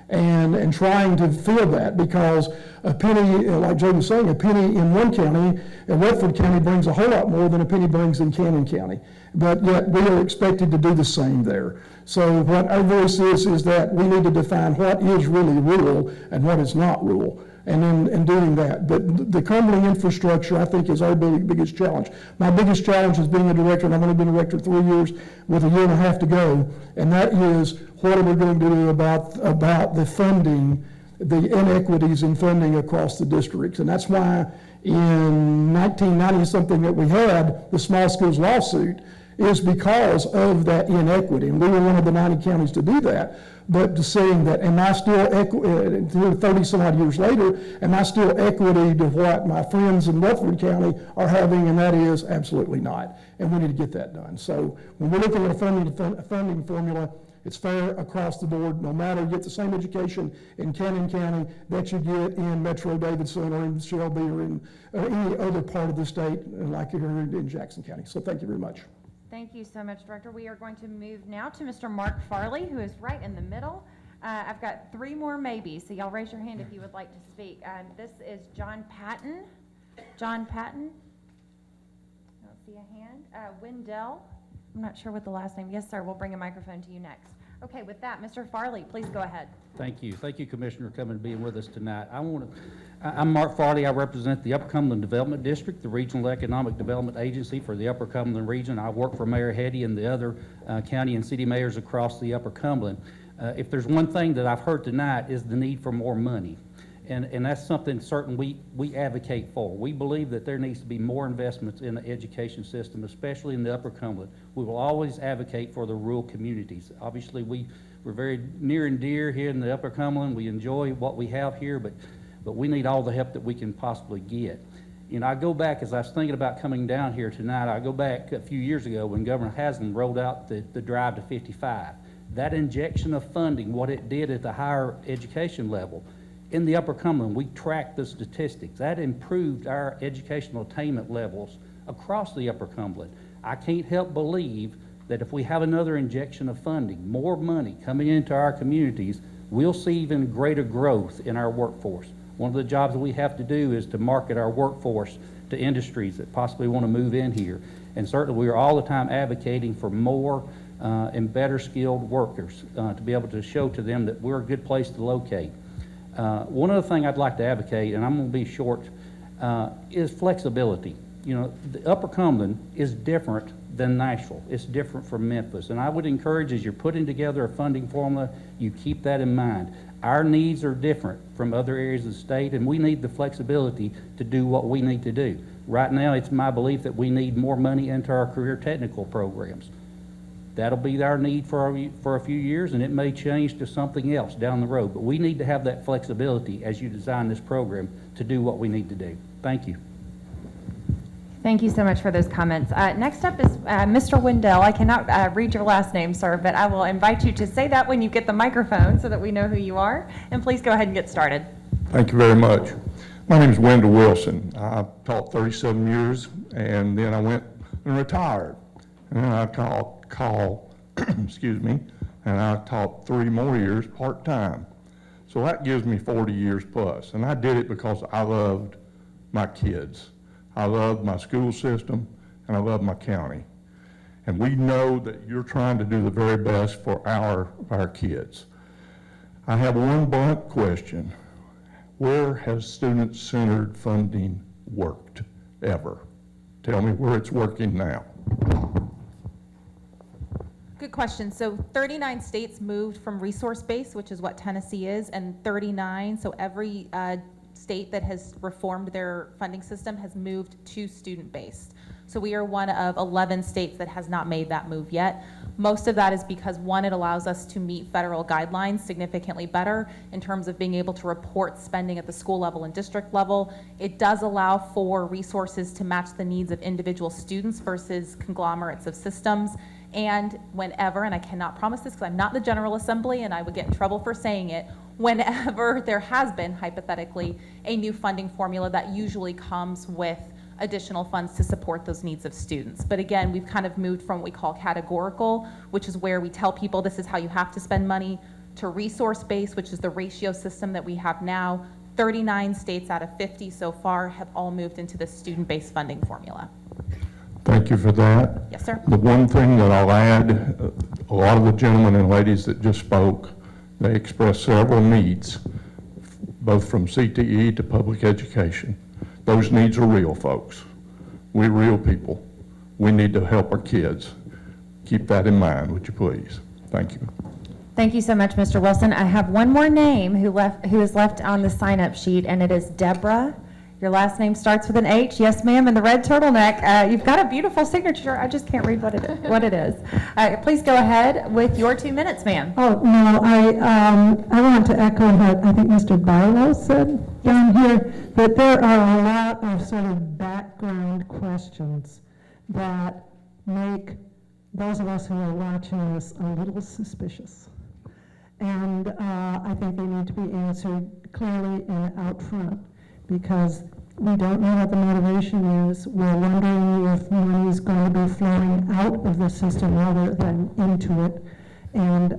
And trying to fill that, because a penny, like Joe was saying, a penny in one county, in Rutherford County, brings a whole lot more than a penny brings in Cannon County. But yet we are expected to do the same there. So what our voice is that we need to define what is really rural and what is not rural. And in doing that, but the crumbling infrastructure, I think, is our biggest challenge. My biggest challenge is being a director, and I've only been a director 3 years with a year and a half to go, and that is, what are we going to do about the funding, the inequities in funding across the districts? And that's why in 1990, something that we had, the small schools lawsuit, is because of that inequity. And we were one of the 90 counties to do that. But to saying that, am I still 30 some odd years later, am I still equity to what my friends in Rutherford County are having? And that is absolutely not. And we need to get that done. So when we're looking at a funding formula, it's fair across the board. No matter, you get the same education in Cannon County that you get in Metro Davidson or in Shelby or in any other part of the state, like here in Jackson County. So thank you very much. Thank you so much, Director. We are going to move now to Mr. Mark Farley, who is right in the middle. I've got 3 more maybes, so y'all raise your hand if you would like to speak. This is John Patton. John Patton? I don't see a hand. Wendell? I'm not sure what the last name. Yes, sir. We'll bring a microphone to you next. Okay, with that, Mr. Farley, please go ahead. Thank you. Thank you, Commissioner, for coming and being with us tonight. I'm Mark Farley. I represent the Upper Cumberland Development District, the Regional Economic Development Agency for the Upper Cumberland region. I work for Mayor Hetty and the other county and city mayors across the Upper Cumberland. If there's one thing that I've heard tonight is the need for more money. And that's something certain we advocate for. We believe that there needs to be more investments in the education system, especially in the Upper Cumberland. We will always advocate for the rural communities. Obviously, we're very near and dear here in the Upper Cumberland. We enjoy what we have here, but we need all the help that we can possibly get. You know, I go back, as I was thinking about coming down here tonight, I go back a few years ago when Governor Haslam rolled out the drive to 55. That injection of funding, what it did at the higher education level, in the Upper Cumberland, we tracked the statistics. That improved our educational attainment levels across the Upper Cumberland. I can't help believe that if we have another injection of funding, more money coming into our communities, we'll see even greater growth in our workforce. One of the jobs that we have to do is to market our workforce to industries that possibly want to move in here. And certainly we are all the time advocating for more and better skilled workers to be able to show to them that we're a good place to locate. One other thing I'd like to advocate, and I'm going to be short, is flexibility. You know, the Upper Cumberland is different than Nashville. It's different from Memphis. And I would encourage, as you're putting together a funding formula, you keep that in mind. Our needs are different from other areas of the state, and we need the flexibility to do what we need to do. Right now, it's my belief that we need more money into our career technical programs. That'll be our need for a few years, and it may change to something else down the road. But we need to have that flexibility as you design this program to do what we need to do. Thank you. Thank you so much for those comments. Next up is Mr. Wendell. I cannot read your last name, sir, but I will invite you to say that when you get the microphone so that we know who you are. And please go ahead and get started. Thank you very much. My name is Wendell Wilson. I taught 37 years, and then I went and retired. And then I excuse me, and I taught 3 more years part-time. So that gives me 40 years plus. And I did it because I loved my kids. I love my school system, and I love my county. And we know that you're trying to do the very best for our kids. I have one blunt question. Where has student-centered funding worked, ever? Tell me where it's working now. Good question. So 39 states moved from resource-based, which is what Tennessee is, and 39, so every state that has reformed their funding system has moved to student-based. So we are one of 11 states that has not made that move yet. Most of that is because, one, it allows us to meet federal guidelines significantly better in terms of being able to report spending at the school level and district level. It does allow for resources to match the needs of individual students versus conglomerates of systems. And whenever, and I cannot promise this because I'm not in the General Assembly and I would get in trouble for saying it, whenever there has been, hypothetically, a new funding formula, that usually comes with additional funds to support those needs of students. But again, we've kind of moved from what we call categorical, which is where we tell people this is how you have to spend money, to resource-based, which is the ratio system that we have now. 39 states out of 50 so far have all moved into the student-based funding formula. Thank you for that. Yes, sir. The one thing that I'll add, a lot of the gentlemen and ladies that just spoke, they expressed several needs, both from CTE to public education. Those needs are real, folks. We're real people. We need to help our kids. Keep that in mind, would you please? Thank you. Thank you so much, Mr. Wilson. I have one more name who is left on the sign-up sheet, and it is Deborah. Your last name starts with an H. Yes, ma'am, in the red turtleneck. You've got a beautiful signature. I just can't read what it is. Please go ahead with your 2 minutes, ma'am. Oh, no, I want to echo what I think Mr. Barlow said down here, that there are a lot of sort of background questions that make those of us who are watching this a little suspicious. And I think they need to be answered clearly and out front, because we don't know what the motivation is. We're wondering if money is going to be flowing out of the system rather than into it, and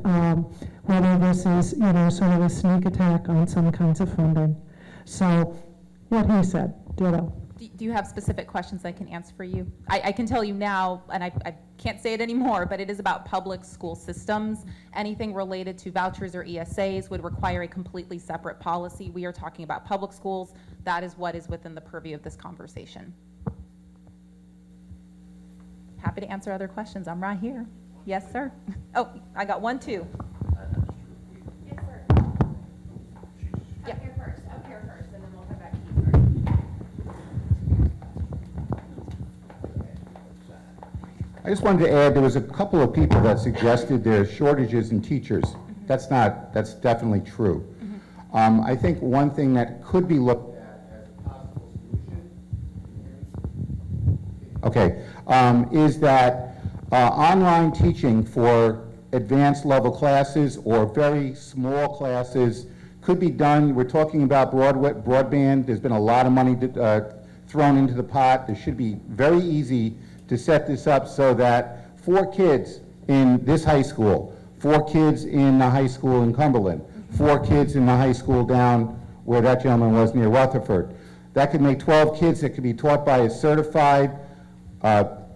whether this is, sort of a sneak attack on some kinds of funding. So what he said, ditto. Do you have specific questions I can answer for you? I can tell you now, and I can't say it anymore, but it is about public school systems. Anything related to vouchers or ESAs would require a completely separate policy. We are talking about public schools. That is what is within the purview of this conversation. Happy to answer other questions. I'm right here. Yes, sir. Oh, I got one too. Yes, sir. Up here first, and then we'll come back to you, sir. I just wanted to add, there was a couple of people that suggested there's shortages in teachers. That's definitely true. I think one thing that could be looked at as a possible solution, is that online teaching for advanced level classes or very small classes could be done. We're talking about broadband. There's been a lot of money thrown into the pot. It should be very easy to set this up so that 4 kids in this high school, 4 kids in the high school in Cumberland, 4 kids in the high school down where that gentleman was near Rutherford, that could make 12 kids that could be taught by a certified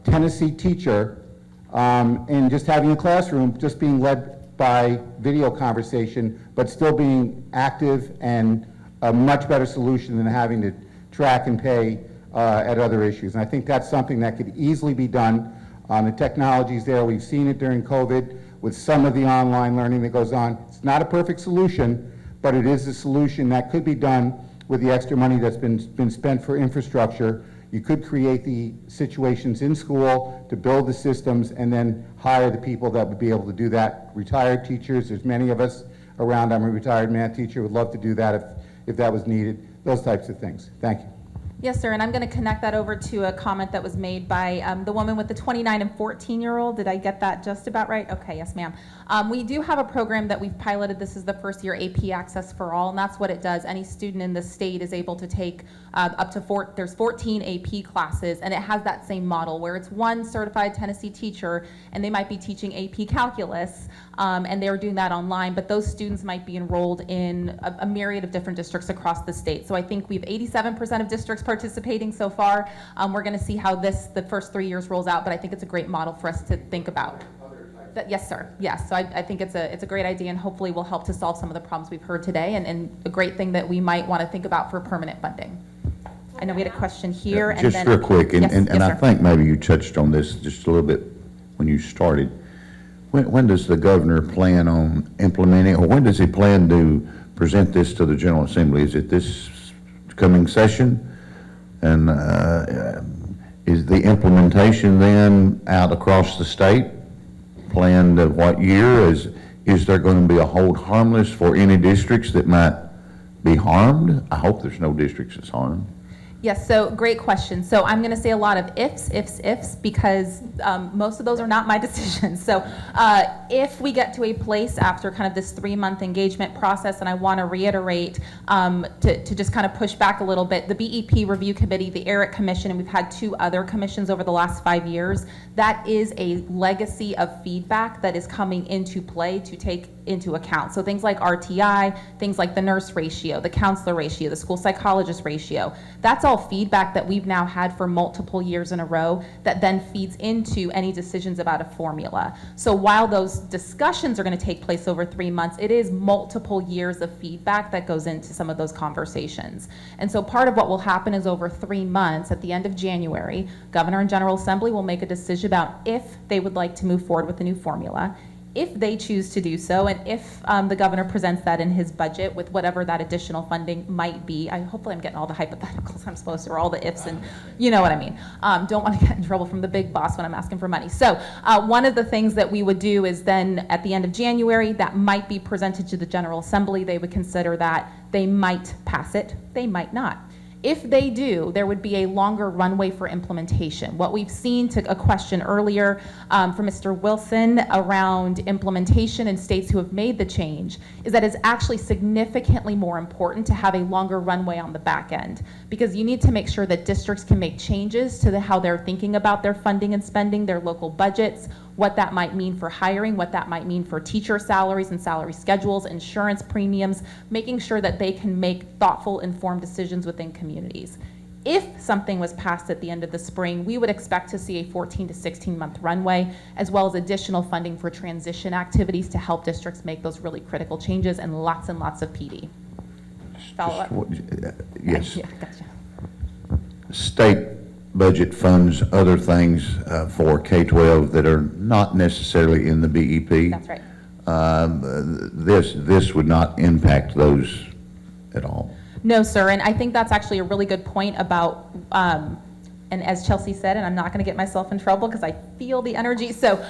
Tennessee teacher, and just having a classroom just being led by video conversation, but still being active, and a much better solution than having to track and pay at other issues. And I think that's something that could easily be done. The technology's there. We've seen it during COVID with some of the online learning that goes on. It's not a perfect solution, but it is a solution that could be done with the extra money that's been spent for infrastructure. You could create the situations in school to build the systems and then hire the people that would be able to do that. Retired teachers, there's many of us around. I'm a retired math teacher, would love to do that if that was needed. Those types of things. Thank you. Yes, sir, and I'm going to connect that over to a comment that was made by the woman with the 29 and 14-year-old. Did I get that just about right? Okay, yes, ma'am. We do have a program that we've piloted. This is the first year, AP Access for All, and that's what it does. Any student in the state is able to take up to there's 14 AP classes, and it has that same model where it's one certified Tennessee teacher, and they might be teaching AP Calculus, and they're doing that online, but those students might be enrolled in a myriad of different districts across the state. So I think we've 87% of districts participating so far. We're going to see how the first 3 years rolls out, but I think it's a great model for us to think about. Yes, sir. Yes. So I think it's a great idea, and hopefully will help to solve some of the problems we've heard today, and a great thing that we might want to think about for permanent funding. I know we had a question here. Just and then, real quick, and, yes, and yes, I sir. think maybe you touched on this just a little bit when you started. When does the governor plan on implementing, or when does he plan to present this to the General Assembly? Is it this coming session? And is the implementation then out across the state? Planned of what year? Is there going to be a hold harmless for any districts that might be harmed? I hope there's no districts that's harmed. Yes, so great question. So I'm going to say a lot of ifs, because most of those are not my decisions. So if we get to a place after kind of this 3-month engagement process, and I want to reiterate to just kind of push back a little bit, the BEP Review Committee, the ERIC Commission, and we've had 2 other commissions over the last 5 years, that is a legacy of feedback that is coming into play to take into account. So things like RTI, things like the nurse ratio, the counselor ratio, the school psychologist ratio, that's all feedback that we've now had for multiple years in a row that then feeds into any decisions about a formula. So while those discussions are going to take place over 3 months, it is multiple years of feedback that goes into some of those conversations. And so part of what will happen is over 3 months, at the end of January, Governor and General Assembly will make a decision about if they would like to move forward with the new formula. If they choose to do so, and if the governor presents that in his budget with whatever that additional funding might be, hopefully I'm getting all the hypotheticals I'm supposed to, or all the ifs, and you know what I mean. Don't want to get in trouble from the big boss when I'm asking for money. So one of the things that we would do is then at the end of January, that might be presented to the General Assembly. They would consider that. They might pass it. They might not. If they do, there would be a longer runway for implementation. What we've seen, to a question earlier from Mr. Wilson around implementation in states who have made the change, is that it's actually significantly more important to have a longer runway on the back end, because you need to make sure that districts can make changes to how they're thinking about their funding and spending, their local budgets, what that might mean for hiring, what that might mean for teacher salaries and salary schedules, insurance premiums, making sure that they can make thoughtful, informed decisions within communities. If something was passed at the end of the spring, we would expect to see a 14 to 16-month runway, as well as additional funding for transition activities to help districts make those really critical changes, and lots of PD. Follow up? Yes. Yeah, gotcha. State budget funds other things for K-12 that are not necessarily in the BEP. That's right. This would not impact those at all. No, sir, and I think that's actually a really good point about, and as Chelsea said, and I'm not going to get myself in trouble because I feel the energy, so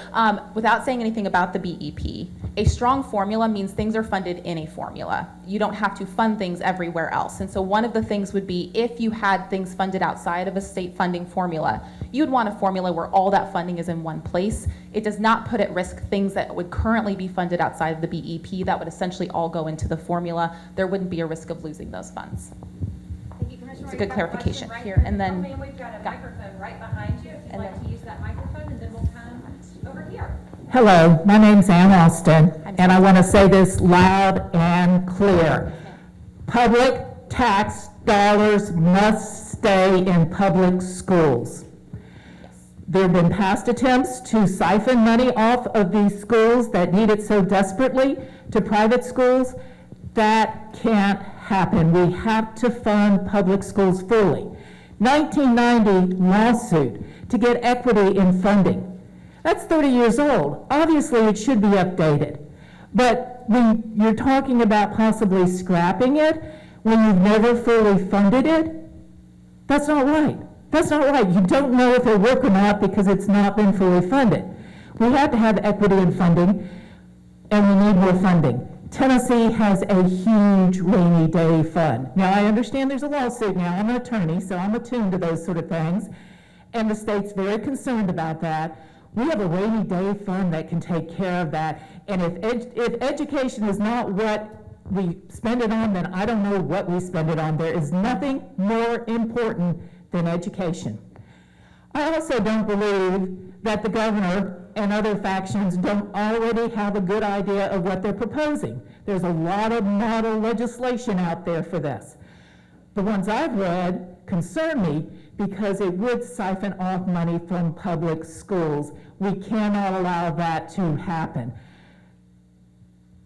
without saying anything about the BEP, a strong formula means things are funded in a formula. You don't have to fund things everywhere else. And so one of the things would be, if you had things funded outside of a state funding formula, you'd want a formula where all that funding is in one place. It does not put at risk things that would currently be funded outside of the BEP. That would essentially all go into the formula. There wouldn't be a risk of losing those funds. It's a good clarification here, and then we've got a microphone right behind you. If you'd like to use that microphone, and then we'll come over here. Hello, my name's Ann Austin, and I want to say this loud and clear. Public tax dollars must stay in public schools. There have been past attempts to siphon money off of these schools that need it so desperately to private schools. That can't happen. We have to fund public schools fully. 1990 lawsuit to get equity in funding. That's 30 years old. Obviously, it should be updated. But when you're talking about possibly scrapping it, when you've never fully funded it, that's not right. That's not right. You don't know if it'll work or not because it's not been fully funded. We have to have equity in funding, and we need more funding. Tennessee has a huge rainy day fund. Now, I understand there's a lawsuit now. I'm an attorney, so I'm attuned to those sort of things. And the state's very concerned about that. We have a rainy day fund that can take care of that. And if education is not what we spend it on, then I don't know what we spend it on. There is nothing more important than education. I also don't believe that the governor and other factions don't already have a good idea of what they're proposing. There's a lot of model legislation out there for this. The ones I've read concern me because it would siphon off money from public schools. We cannot allow that to happen.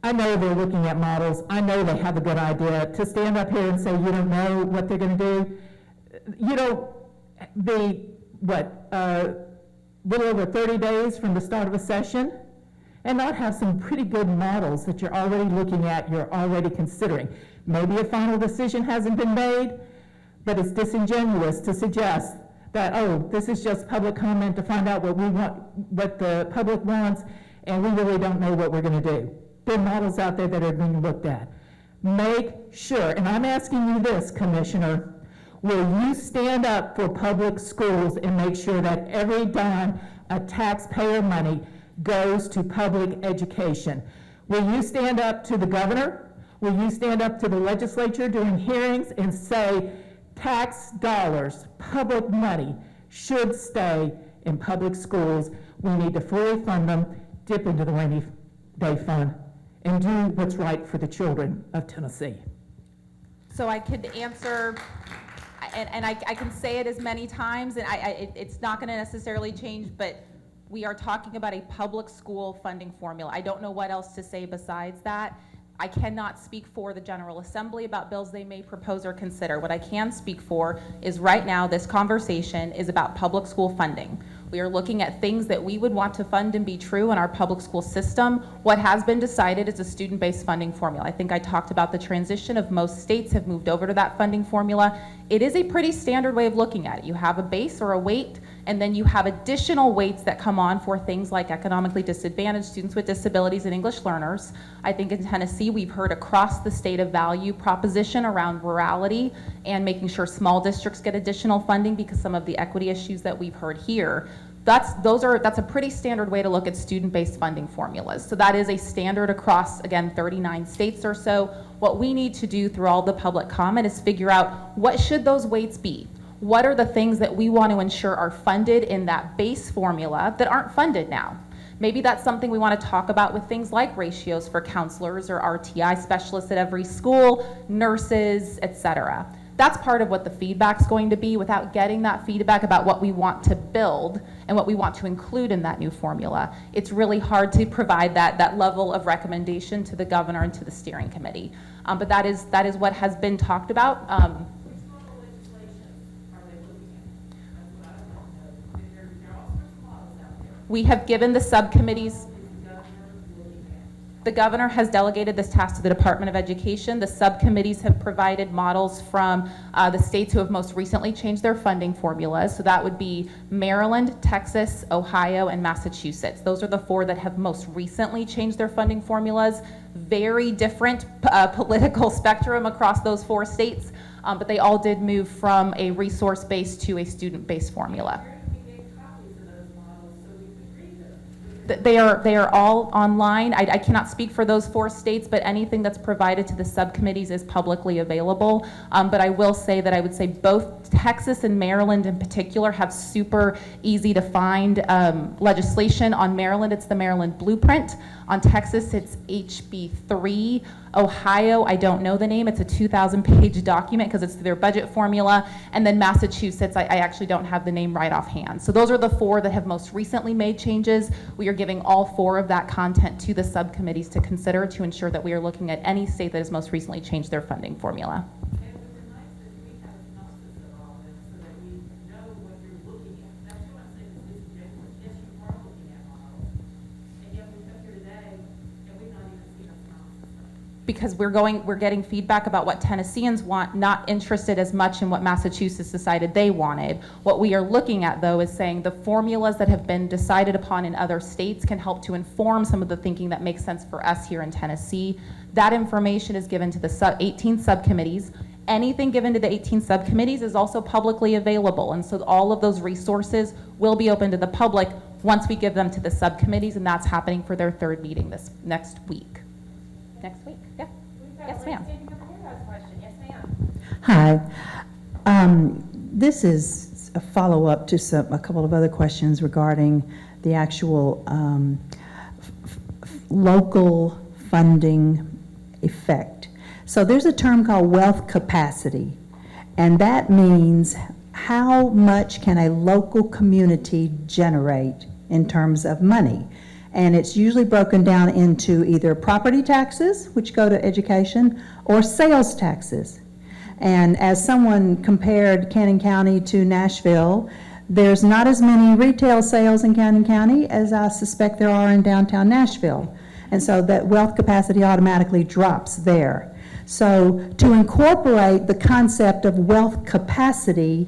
I know they're looking at models. I know they have a good idea. To stand up here and say you don't know what they're going to do, you know, little over 30 days from the start of a session, and not have some pretty good models that you're already looking at, you're already considering. Maybe a final decision hasn't been made, but it's disingenuous to suggest that, oh, this is just public comment to find out what we want, what the public wants, and we really don't know what we're going to do. There are models out there that are being looked at. Make sure, and I'm asking you this, Commissioner, will you stand up for public schools and make sure that every dime of taxpayer money goes to public education? Will you stand up to the governor? Will you stand up to the legislature during hearings and say tax dollars, public money, should stay in public schools? We need to fully fund them, dip into the rainy day fund, and do what's right for the children of Tennessee. So I could answer, and I can say it as many times, and it's not going to necessarily change, but we are talking about a public school funding formula. I don't know what else to say besides that. I cannot speak for the General Assembly about bills they may propose or consider. What I can speak for is right now this conversation is about public school funding. We are looking at things that we would want to fund and be true in our public school system. What has been decided is a student-based funding formula. I think I talked about the transition of most states have moved over to that funding formula. It is a pretty standard way of looking at it. You have a base or a weight, and then you have additional weights that come on for things like economically disadvantaged students with disabilities and English learners. I think in Tennessee, we've heard across the state a value proposition around rurality and making sure small districts get additional funding because some of the equity issues that we've heard here. That's a pretty standard way to look at student-based funding formulas. So that is a standard across, again, 39 states or so. What we need to do through all the public comment is figure out what should those weights be? What are the things that we want to ensure are funded in that base formula that aren't funded now? Maybe that's something we want to talk about with things like ratios for counselors or RTI specialists at every school, nurses, etc. That's part of what the feedback's going to be. Without getting that feedback about what we want to build and what we want to include in that new formula, it's really hard to provide that level of recommendation to the governor and to the steering committee. But that is what has been talked about. We have given the subcommittees, the governor has delegated this task to the Department of Education. The subcommittees have provided models from the states who have most recently changed their funding formulas. So that would be Maryland, Texas, Ohio, and Massachusetts. Those are the four that have most recently changed their funding formulas. Very different political spectrum across those four states, but they all did move from a resource-based to a student-based formula. They are all online. I cannot speak for those four states, but anything that's provided to the subcommittees is publicly available. But I will say that I would say both Texas and Maryland in particular have super easy to find legislation. On Maryland, it's the Maryland Blueprint. On Texas, it's HB3. Ohio, I don't know the name. It's a 2,000-page document because it's their budget formula. And then Massachusetts, I actually don't have the name right offhand. So those are the four that have most recently made changes. We are giving all four of that content to the subcommittees to consider to ensure that we are looking at any state that has most recently changed their funding formula. Because we're getting feedback about what Tennesseans want, not interested as much in what Massachusetts decided they wanted. What we are looking at, though, is saying the formulas that have been decided upon in other states can help to inform some of the thinking that makes sense for us here in Tennessee. That information is given to the 18 subcommittees. Anything given to the 18 subcommittees is also publicly available, and so all of those resources will be open to the public once we give them to the subcommittees, and that's happening for their third meeting this next week. Next week, yeah. Yes, ma'am. Yes, ma'am. Hi. This is a follow-up to a couple of other questions regarding the actual local funding effect. So there's a term called wealth capacity, and that means how much can a local community generate in terms of money. And it's usually broken down into either property taxes, which go to education, or sales taxes. And as someone compared Cannon County to Nashville, There's not as many retail sales in Cannon County as I suspect there are in downtown Nashville. And so that wealth capacity automatically drops there. So to incorporate the concept of wealth capacity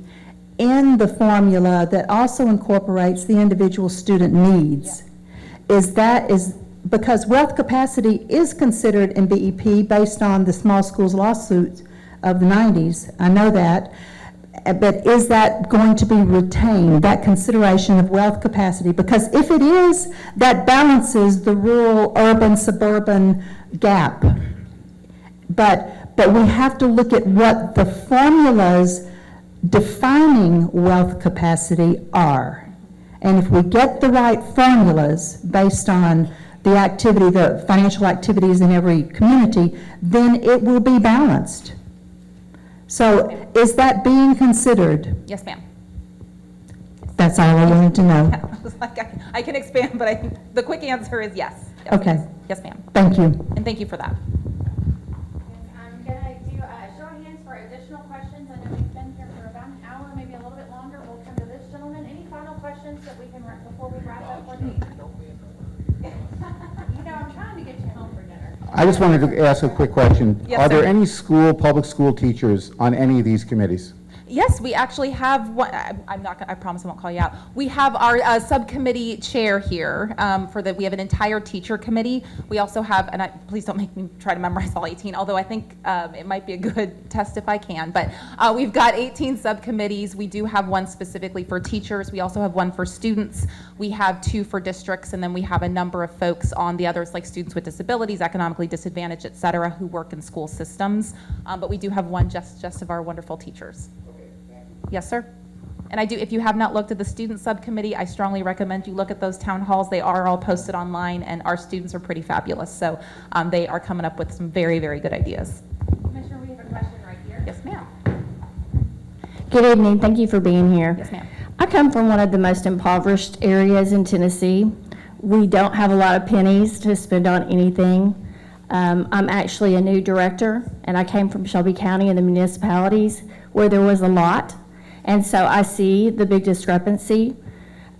in the formula that also incorporates the individual student needs, is because wealth capacity is considered in BEP based on the small schools lawsuits of the 90s. I know that. But is that going to be retained, that consideration of wealth capacity? Because if it is, that balances the rural, urban, suburban gap. But we have to look at what the formulas defining wealth capacity are. And if we get the right formulas based on the activity, the financial activities in every community, then it will be balanced. So is that being considered? Yes, ma'am. That's all I wanted to know. I was like, I can expand, but I think the quick answer is yes. Okay. Yes, ma'am. Thank you. And thank you for that. I'm going to do a show of hands for additional questions. I know we've been here for about an hour, maybe a little bit longer. We'll come to this gentleman. Any final questions that we can, before we wrap up for the evening? You know, I'm trying to get you home for dinner. I just wanted to ask a quick question. Yes, Are there sir. any public school teachers on any of these committees? Yes, we actually have one. I promise I won't call you out. We have our subcommittee chair here we have an entire teacher committee. We also have, and please don't make me try to memorize all 18, although I think it might be a good test if I can, but we've got 18 subcommittees. We do have one specifically for teachers. We also have one for students. We have 2 for districts, and then we have a number of folks on the others, like students with disabilities, economically disadvantaged, et cetera, who work in school systems. But we do have one just of our wonderful teachers. Yes, sir. And I do, if you have not looked at the student subcommittee, I strongly recommend you look at those town halls. They are all posted online, and our students are pretty fabulous. So they are coming up with some very, very good ideas. Commissioner, we have a question right here. Yes, ma'am. Good evening. Thank you for being here. Yes, ma'am. I come from one of the most impoverished areas in Tennessee. We don't have a lot of pennies to spend on anything. I'm actually a new director, and I came from Shelby County and the municipalities where there was a lot. And so I see the big discrepancy.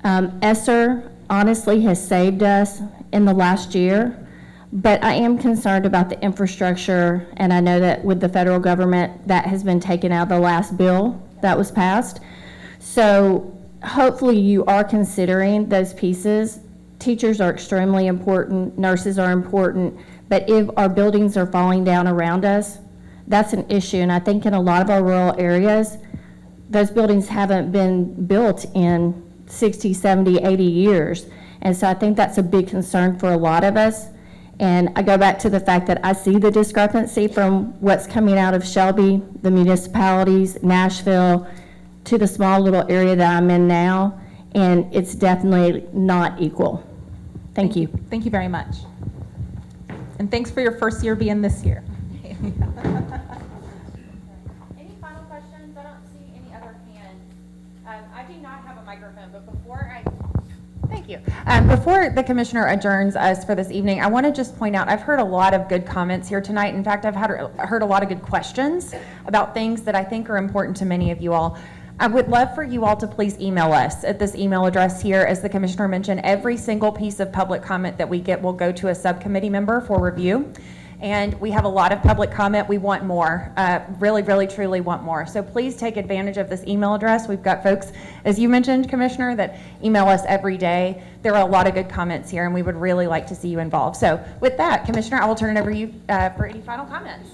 ESSER honestly has saved us in the last year, but I am concerned about the infrastructure, and I know that with the federal government, that has been taken out of the last bill that was passed. So hopefully you are considering those pieces. Teachers are extremely important, nurses are important, but if our buildings are falling down around us, that's an issue. And I think in a lot of our rural areas, those buildings haven't been built in 60, 70, 80 years. And so I think that's a big concern for a lot of us. And I go back to the fact that I see the discrepancy from what's coming out of Shelby, the municipalities, Nashville, to the small little area that I'm in now, and it's definitely not equal. Thank you. Thank you very much. And thanks for your first year being this year. Any final questions? I don't see any other hands. I do not have a microphone, but thank you. Before the commissioner adjourns us for this evening, I want to just point out, I've heard a lot of good comments here tonight. In fact, I've heard a lot of good questions about things that I think are important to many of you all. I would love for you all to please email us at this email address here. As the commissioner mentioned, every single piece of public comment that we get will go to a subcommittee member for review. And we have a lot of public comment. We want more, really, really, truly want more. So please take advantage of this email address. We've got folks, as you mentioned, Commissioner, that email us every day. There are a lot of good comments here, and we would really like to see you involved. So with that, Commissioner, I will turn it over to you for any final comments.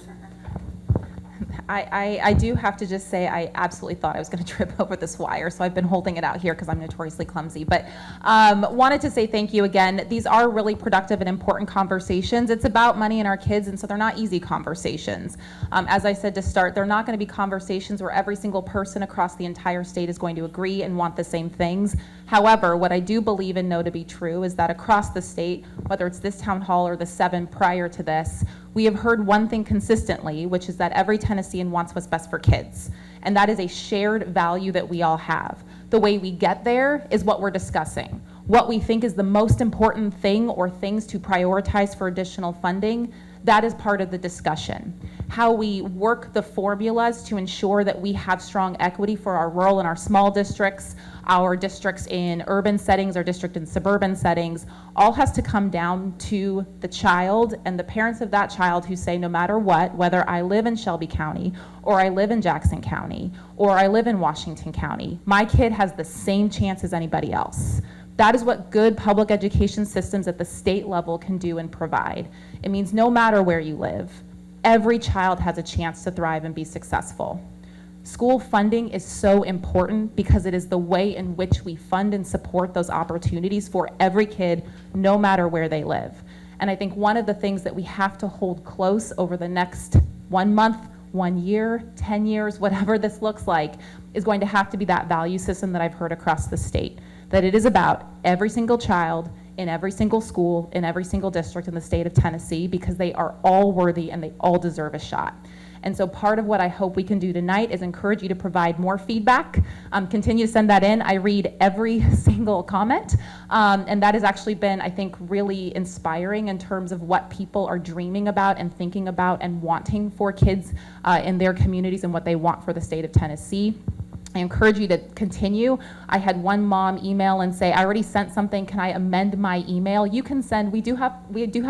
I do have to just say I absolutely thought I was going to trip over this wire, so I've been holding it out here because I'm notoriously clumsy. But wanted to say thank you again. These are really productive and important conversations. It's about money and our kids, and so they're not easy conversations. As I said to start, they're not going to be conversations where every single person across the entire state is going to agree and want the same things. However, what I do believe and know to be true is that across the state, whether it's this town hall or the 7 prior to this, we have heard one thing consistently, which is that every Tennessean wants what's best for kids. And that is a shared value that we all have. The way we get there is what we're discussing. What we think is the most important thing or things to prioritize for additional funding, that is part of the discussion. how we work the formulas to ensure that we have strong equity for our rural and our small districts, our districts in urban settings, our district in suburban settings, all has to come down to the child and the parents of that child who say, no matter what, whether I live in Shelby County, or I live in Jackson County, or I live in Washington County, my kid has the same chance as anybody else. That is what good public education systems at the state level can do and provide. It means no matter where you live, every child has a chance to thrive and be successful. School funding is so important because it is the way in which we fund and support those opportunities for every kid, no matter where they live. And I think one of the things that we have to hold close over the next 1 month, 1 year, 10 years, whatever this looks like, is going to have to be that value system that I've heard across the state. That it is about every single child in every single school, in every single district in the state of Tennessee, because they are all worthy and they all deserve a shot. And so part of what I hope we can do tonight is encourage you to provide more feedback. Continue to send that in. I read every single comment, and that has actually been, I think, really inspiring in terms of what people are dreaming about and thinking about and wanting for kids in their communities and what they want for the state of Tennessee. I encourage you to continue. I had one mom email and say, I already sent something, can I amend my email? You can send, we do have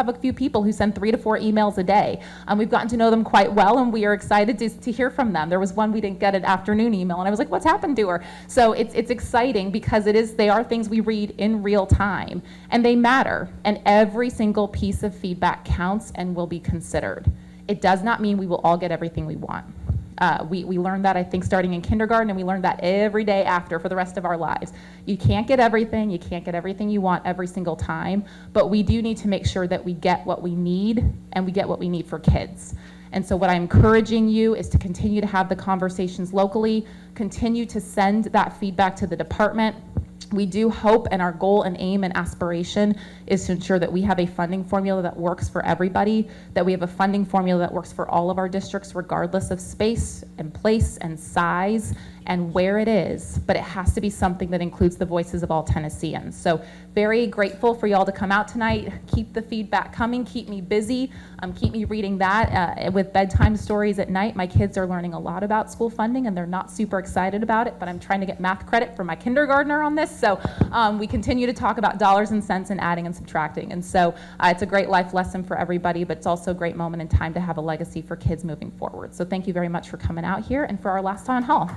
a few people who send 3 to 4 emails a day. We've gotten to know them quite well, and we are excited to hear from them. There was one we didn't get an afternoon email, and I was like, what's happened to her? So it's exciting because they are things we read in real time, and they matter, and every single piece of feedback counts and will be considered. It does not mean we will all get everything we want. We learned that, I think, starting in kindergarten, and we learned that every day after for the rest of our lives. You can't get everything. You can't get everything you want every single time, but we do need to make sure that we get what we need, and we get what we need for kids. And so what I'm encouraging you is to continue to have the conversations locally, continue to send that feedback to the department. We do hope, and our goal and aim and aspiration is to ensure that we have a funding formula that works for everybody, that we have a funding formula that works for all of our districts, regardless of space and place and size and where it is, but it has to be something that includes the voices of all Tennesseans. So very grateful for y'all to come out tonight. Keep the feedback coming, keep me busy, keep me reading that. With bedtime stories at night, my kids are learning a lot about school funding, and they're not super excited about it, but I'm trying to get math credit for my kindergartner on this, so we continue to talk about dollars and cents and adding and subtracting. And so it's a great life lesson for everybody, but it's also a great moment in time to have a legacy for kids moving forward. So thank you very much for coming out here and for our last town hall.